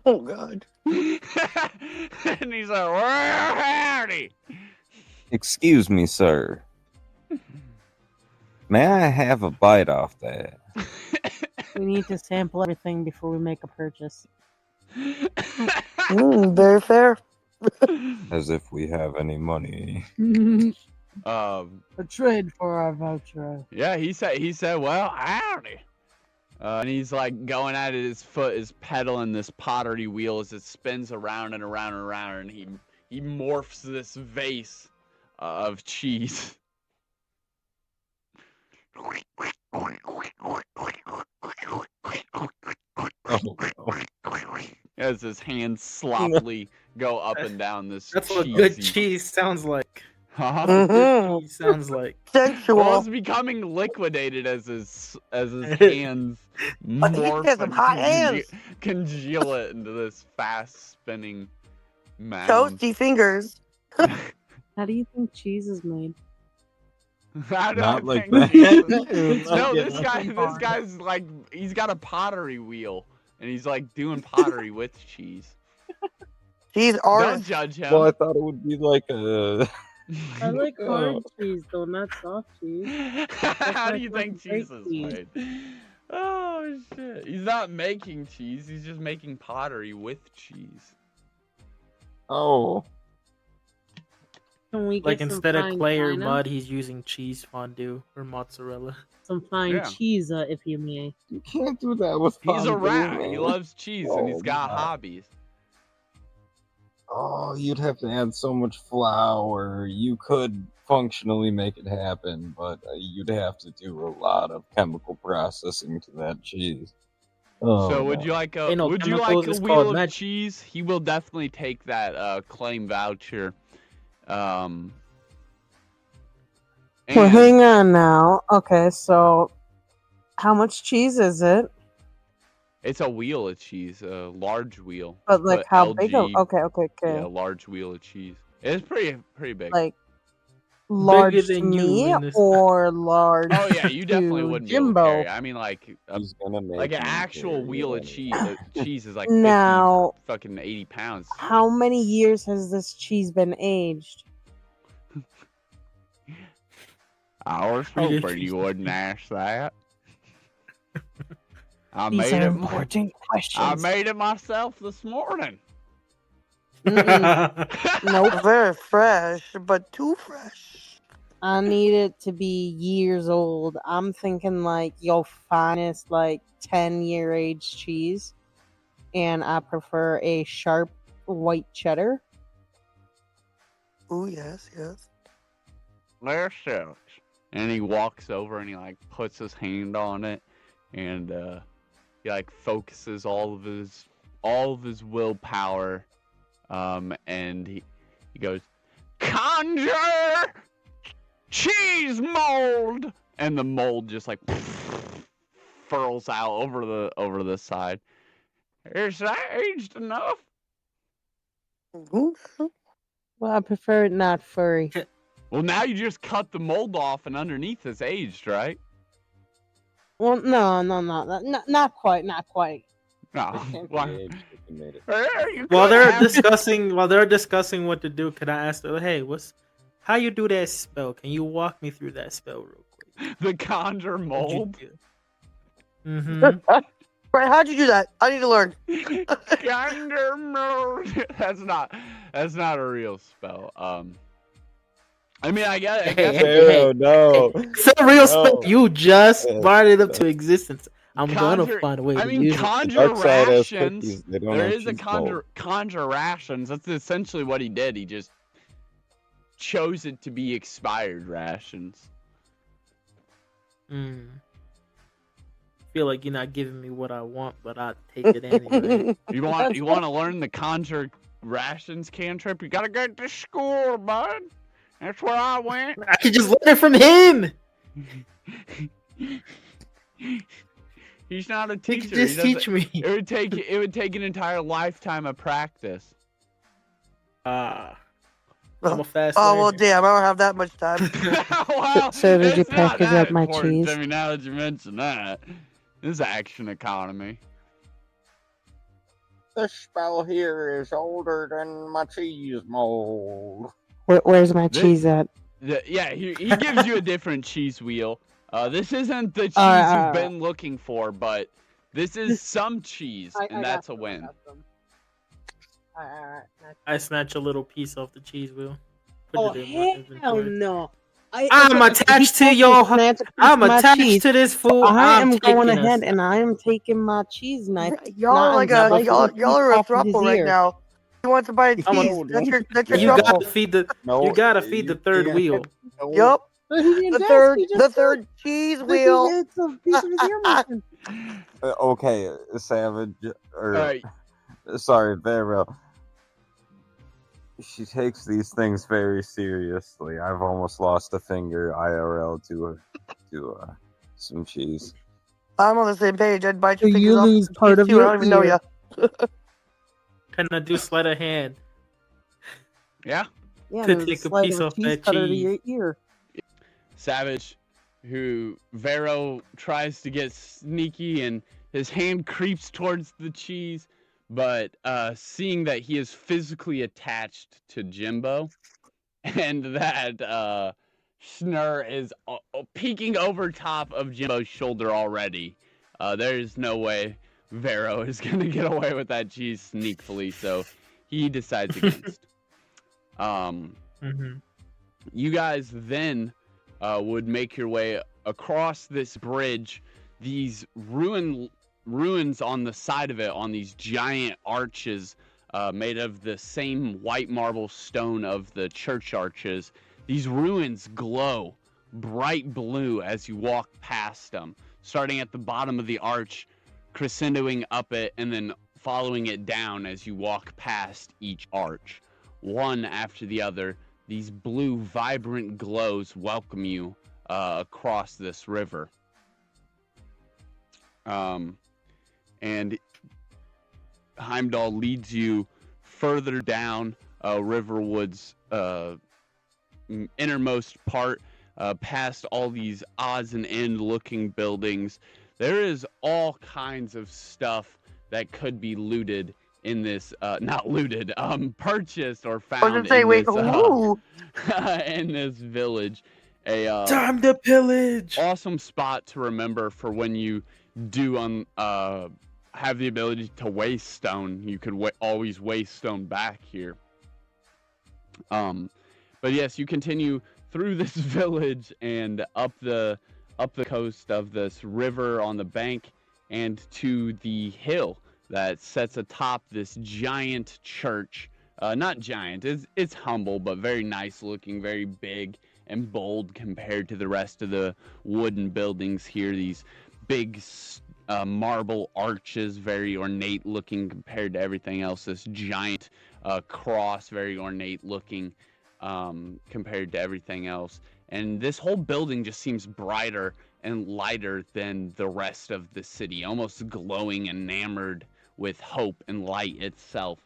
Oh, God. And he's like, well, howdy. Excuse me, sir. May I have a bite off that? We need to sample everything before we make a purchase. Very fair. As if we have any money. A trade for our voucher. Yeah, he said, well, howdy. And he's like going at it, his foot is pedaling this pottery wheel as it spins around and around and around, and he morphs this vase of cheese. As his hands sloppily go up and down this That's cheesy... what good cheese sounds like. Huh? That's what this Mhm. cheese sounds like. Well, Sensual. it's becoming liquidated as his hands But he morph has some and hot hands. congeal it into this fast spinning mound. Toasty fingers. How do you think cheese is made? I Not don't like think that. Jesus- Not No, yet. this guy's like he's got a pottery wheel and he's like doing pottery with cheese. He's Don't artist. judge him. Well, I thought it would be like a. I like hard Oh. cheese though, not soft cheese. How my do you think fucking cheese is cheese. made? Oh shit! He's not making cheese. He's just making pottery with cheese. Oh. Can we get Like some instead of fine clay or china? mud, he's using cheese fondue or mozzarella. Some fine Yeah. cheese, if you may. You can't do that with He's a fondue, rat. He man. loves cheese and he's Oh, got God. hobbies. Oh, you'd have to add so much flour. You could functionally make it happen, but you'd have to do a lot of chemical processing to that cheese. Oh, So would no. you like a Ain't no would you like chemicals, a it's wheel called of magic. cheese? He will definitely take that claim voucher. Well, And hang on now. Okay, so how much cheese is it? it's a wheel of cheese, a large wheel. But like Put how big? LG, Okay. Yeah, a large wheel of cheese. It's pretty big. Like large to than you me in this- or large Oh yeah, you definitely to wouldn't be able to Jimbo? carry. I mean, like He's gonna make like an you actual carry wheel it of cheese. anyway. Cheese is like 50, Now, fucking 80 pounds. how many years has this cheese been aged? I was Really? hoping you wouldn't ask that. I These made are it. important I questions. made it myself this morning. Nope. Very fresh, but too fresh. I need it to be years old. I'm thinking like your finest, like 10-year aged cheese. And I prefer a sharp white cheddar. Ooh, yes. There shucks. And he walks over and he like puts his hand on it, and he like focuses all of his willpower, and he goes, "Conjure cheese mold," and the mold just like furls out over the side. Is that aged enough? Ooh. Well, I prefer it not furry. Well, now you just cut the mold off, and underneath it's aged, right? Well, no, not quite. No. Yeah, Why? you made it. You While could they're have- discussing what to do, can I ask them, hey, how you do that spell? Can you walk me through that spell real quick? the conjure mold. Mm-hmm. Right, how'd you do that? I need to learn. Conjure mold. That's not a real spell. I mean, I guess. Hey, no. It's a real spell. No. You just Yeah. brought it up to existence. I'm Conjure- gonna find a way I to mean, use it. conjure Dark side has rations. cookies. They don't There have is a cheese balls. conjure rations. That's essentially what he did. He just chose it to be expired rations. Feel like you're not giving me what I want, but I take it anyway. You want to learn the conjure rations cantrip? You gotta get to school, bud. That's where I went. I could just learn it from him. He's not a He teacher. could just He teach me. It would take an entire lifetime of practice. I'm a fast Oh, well, learner. damn, I don't have that much time. Well, So did you it's not package that up my important cheese? to me now that you mention that. This is action economy. This spell here is older than my cheese mold. Where's my This- cheese at? Yeah, he gives you a different cheese wheel. This isn't the cheese Alright. you've been looking for, but this is some cheese, and that's a win. I snatch a little piece off the cheese wheel. Put Oh, it in my hell inventory. no. I'm attached to your. I'm attached to this fool. I I'm am going taking ahead us. and I am taking my cheese knife. Y'all are like Nah, a I'm y'all, taking y'all are a off of his throuple right ear. now. You want to buy cheese? I'm a- That's your You throuple. gotta feed the. No, You gotta feed the third can't. wheel. No. Yup, But he didn't the ask, third, he just the said third cheese that wheel. It's a piece of his ear missing. Okay, Savage. Or, Alright, sorry, very well. She takes these things very seriously. I've almost lost a finger IRL to some cheese. I'm on the same page. I'd bite So your fingers you off lose with part teeth of too. I your don't even know ear. ya. Can I do sleight of hand Yeah. Yeah, to there's take a slice piece of off cheese that cutter to cheese? your ear. Savage, who Vero tries to get sneaky and his hand creeps towards the cheese, but seeing that he is physically attached to Jimbo and that Schnur is peeking over top of Jimbo's shoulder already, there is no way Vero is going to get away with that cheese sneakily, so he decides against. You guys then would make your way across this bridge, these ruins on the side of it, on these giant arches made of the same white marble stone of the church arches. These ruins glow bright blue as you walk past them, starting at the bottom of the arch, crescendoing up it, and then following it down as you walk past each arch. One after the other, these blue, vibrant glows welcome you across this river. And Heimdal leads you further down Riverwood's innermost part, past all these odds and end looking buildings. There is all kinds of stuff that could be looted in this, not looted, purchased or found in this village. Time to pillage. Awesome spot to remember for when you do have the ability to waste stone. You could always waste stone back here. But yes, you continue through this village and up the coast of this river on the bank and to the hill that sets atop this giant church. Not giant, it's humble, but very nice looking, very big and bold compared to the rest of the wooden buildings here. These big marble arches, very ornate looking compared to everything else. This giant cross, very ornate looking compared to everything else. And this whole building just seems brighter and lighter than the rest of the city, almost glowing, enamored with hope and light itself.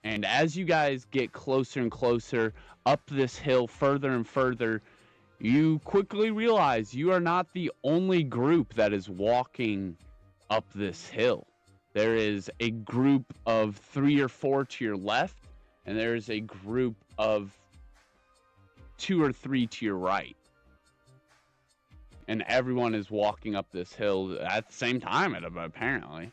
And as you guys get closer and closer up this hill, further and further, you quickly realize you are not the only group that is walking up this hill. There is a group of 3 or 4 to your left, and there is a group of 2 or 3 to your right. And everyone is walking up this hill at the same time, apparently.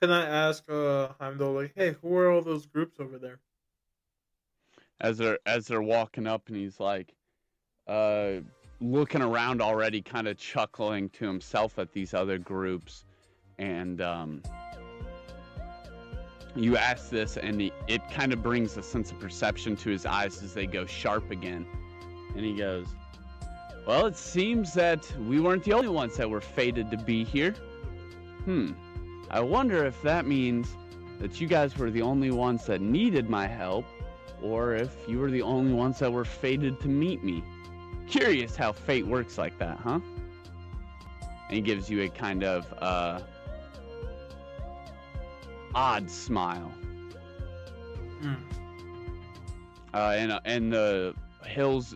Can I ask Heimdal, like, hey, who are all those groups over there? As they're walking up, and he's like looking around already, kind of chuckling to himself at these other groups. And you ask this, and it kind of brings a sense of perception to his eyes as they go sharp again. And he goes, well, it seems that we weren't the only ones that were fated to be here. I wonder if that means that you guys were the only ones that needed my help, or if you were the only ones that were fated to meet me. Curious how fate works like that, huh? And he gives you a kind of odd smile. And the hill's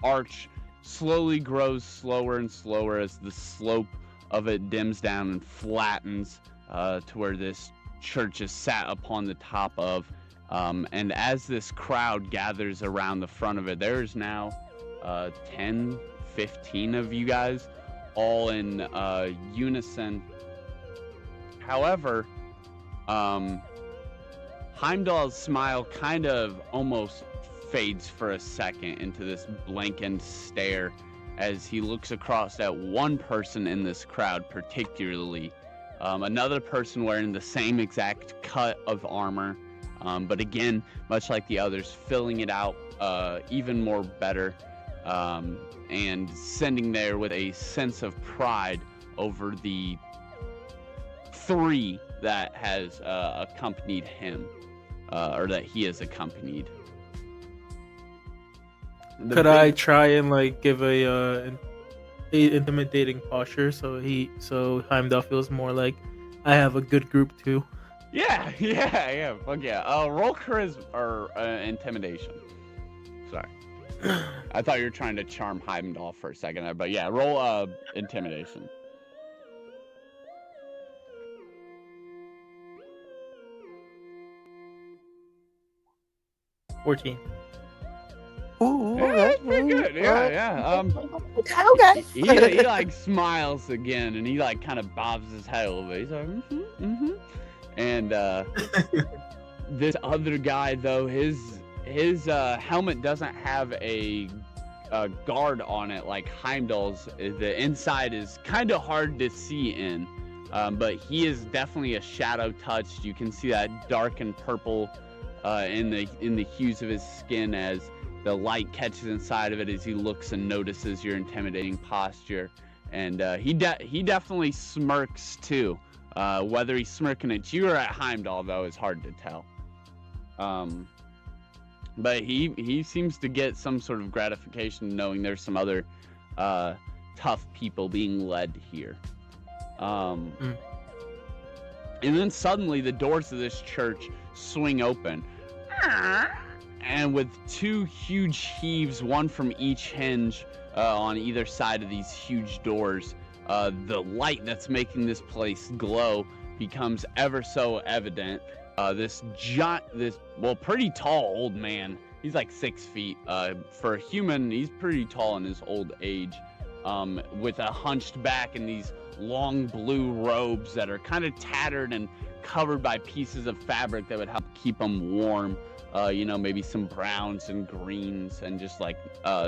arch slowly grows slower and slower as the slope of it dims down and flattens to where this church is sat upon the top of. And as this crowd gathers around the front of it, there's now 10, 15 of you guys, all in unison. However, Heimdal's smile kind of almost fades for a second into this blankened stare as he looks across at one person in this crowd particularly. Another person wearing the same exact cut of armor, but again, much like the others, filling it out even more better, and sending there with a sense of pride over the 3 that has accompanied him, or that he has accompanied. Could I try and like give a intimidating posture so Heimdal feels more like I have a good group too? Yeah. Fuck yeah. Roll charisma or intimidation. Sorry. I thought you were trying to charm Heimdal for a second there, but yeah, roll intimidation. 14. Ooh, Yeah, that's pretty good. Yeah. Okay. He like smiles again, and he like kind of bobs his head a little bit. He's like, And this other guy, though, his helmet doesn't have a guard on it like Heimdall's. The inside is kind of hard to see in, but he is definitely a shadow touched. You can see that dark and purple in the hues of his skin as the light catches inside of it as he looks and notices your intimidating posture. And he definitely smirks too. Whether he's smirking at you or at Heimdall, though, is hard to tell. But he seems to get some sort of gratification knowing there's some other tough people being led here. And then suddenly the doors of this church swing open. And with 2 huge heaves, one from each hinge on either side of these huge doors, the light that's making this place glow becomes ever so evident. This pretty tall old man, he's like 6 feet. For a human, he's pretty tall in his old age, with a hunched back and these long blue robes that are kind of tattered and covered by pieces of fabric that would help keep him warm. Maybe some browns and greens and just like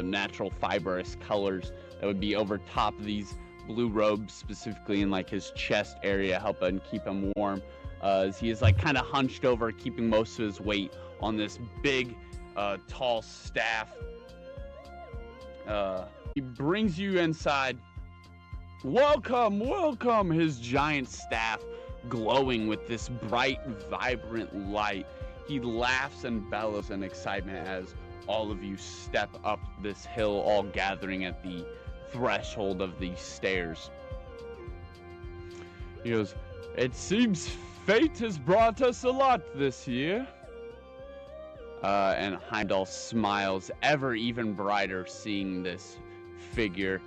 natural fibrous colors that would be over top of these blue robes, specifically in like his chest area, helping keep him warm. As he is like kind of hunched over, keeping most of his weight on this big, tall staff. He brings you inside. Welcome, his giant staff glowing with this bright, vibrant light. He laughs and bellows in excitement as all of you step up this hill, all gathering at the threshold of these stairs. He goes, "It seems fate has brought us a lot this year." And Heimdall smiles ever even brighter seeing this figure.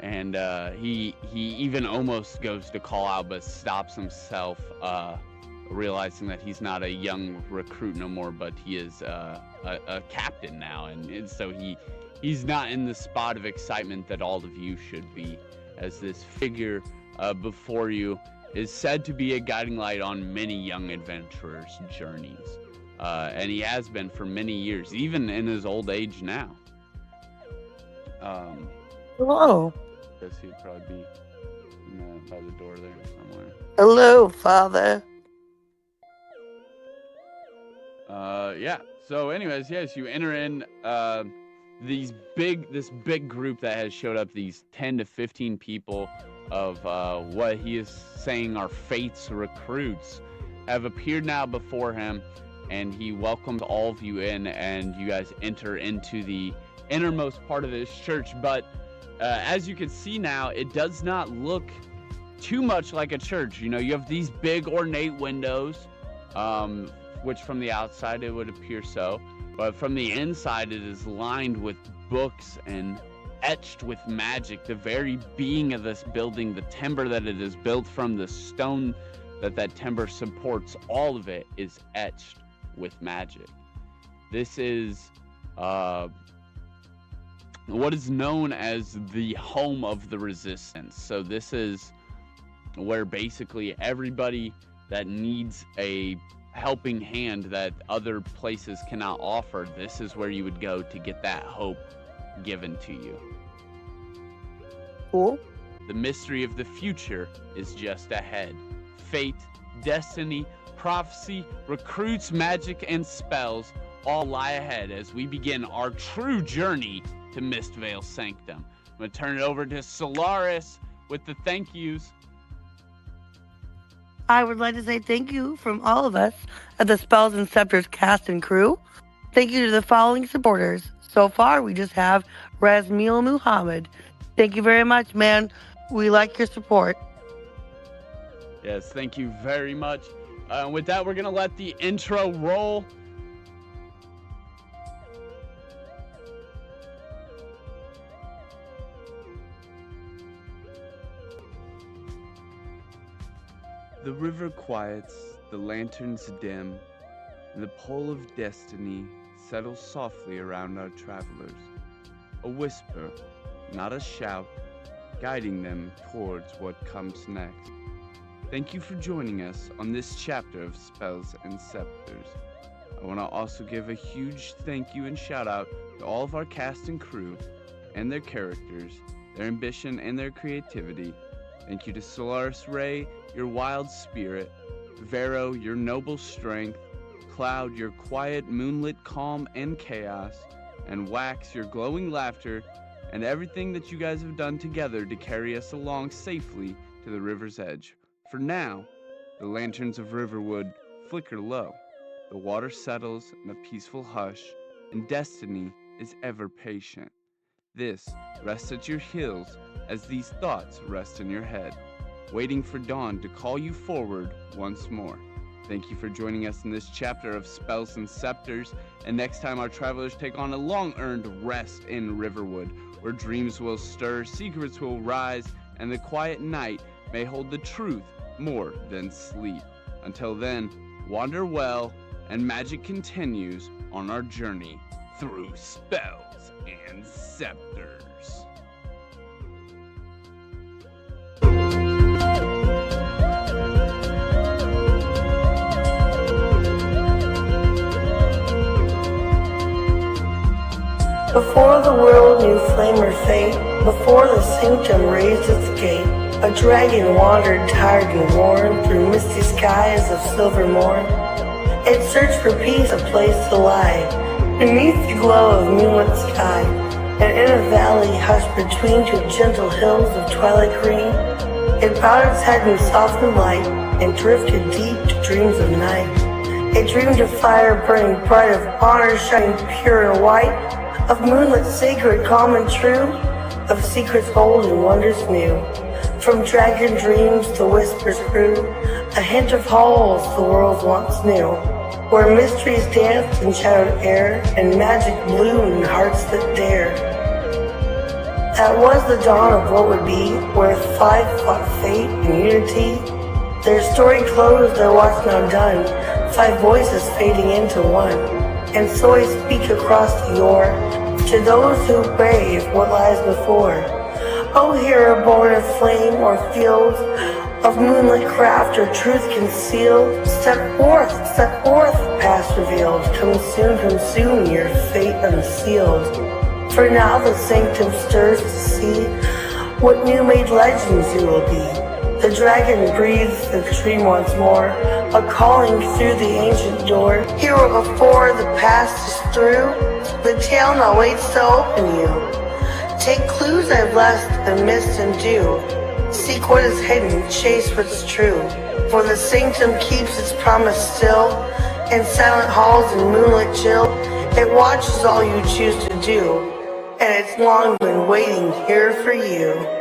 And he even almost goes to call out, but stops himself, realizing that he's not a young recruit no more, but he is a captain now. And so he's not in the spot of excitement that all of you should be, as this figure before you is said to be a guiding light on many young adventurers' journeys. And he has been for many years, even in his old age now. Hello. Guess he'd probably be by the door there somewhere. Hello, Father. Yeah. So anyways, yes, you enter in this big group that has showed up, these 10 to 15 people of what he is saying are Fate's recruits have appeared now before him, and he welcomes all of you in, and you guys enter into the innermost part of this church. But as you can see now, it does not look too much like a church. You have these big ornate windows, which from the outside it would appear so, but from the inside it is lined with books and etched with magic. The very being of this building, the timber that it is built from, the stone that timber supports, all of it is etched with magic. This is what is known as the home of the resistance. So this is where basically everybody that needs a helping hand that other places cannot offer, this is where you would go to get that hope given to you. Cool. The mystery of the future is just ahead. Fate, destiny, prophecy, recruits, magic, and spells all lie ahead as we begin our true journey to Mistvale Sanctum. I'm going to turn it over to Solaris with the thank yous. I would like to say thank you from all of us at the Spells and Scepters cast and crew. Thank you to the following supporters. So far, we just have Razmil Muhammad. Thank you very much, man. We like your support. Yes, thank you very much. With that, we're going to let the intro roll. The river quiets, the lanterns dim, and the pole of destiny settles softly around our travelers. A whisper, not a shout, guiding them towards what comes next. Thank you for joining us on this chapter of Spells and Scepters. I want to also give a huge thank you and shout out to all of our cast and crew and their characters, their ambition and their creativity. Thank you to Solaris Ray, your wild spirit, Vero, your noble strength, Cloud, your quiet, moonlit calm and chaos, and Wax, your glowing laughter, and everything that you guys have done together to carry us along safely to the river's edge. For now, the lanterns of Riverwood flicker low, the water settles in a peaceful hush, and destiny is ever patient. This rests at your heels as these thoughts rest in your head, waiting for dawn to call you forward once more. Thank you for joining us in this chapter of Spells and Scepters, and next time our travelers take on a long-earned rest in Riverwood, where dreams will stir, secrets will rise, and the quiet night may hold the truth more than sleep. Until then, wander well, and magic continues on our journey through Spells and Scepters. Before the world knew flame or fate, before the sanctum raised its gate, a dragon wandered tired and worn through misty skies of silver morn. It searched for peace, a place to lie, beneath the glow of moonlit sky, and in a valley hushed between two gentle hills of twilight green. It bowed its head in softened light, and drifted deep to dreams of night. It dreamed of fire burning bright, of honor shining pure and white, of moonlit sacred, calm and true, of secrets old and wonders new. From dragon dreams the whispers grew, a hint of halls the world once knew, where mysteries danced in shadowed air, and magic bloomed in hearts that dare. That was the dawn of what would be, where five fought fate and unity. Their story closed, their watch now done, five voices fading into one. And so I speak across the yore, to those who brave what lies before. Oh, hero born of flame or field, of moonlit craft or truth concealed, step forth, past revealed, come soon, your fate unsealed. For now the sanctum stirs to see what new-made legends you will be. The dragon breathes the dream once more, a calling through the ancient door. Hero before the past is through, the tale now waits to open you. Take clues I've left and mist and dew. Seek what is hidden, chase what's true. For the sanctum keeps its promise still. In silent halls and moonlit chill, it watches all you choose to do. And it's long been waiting here for you.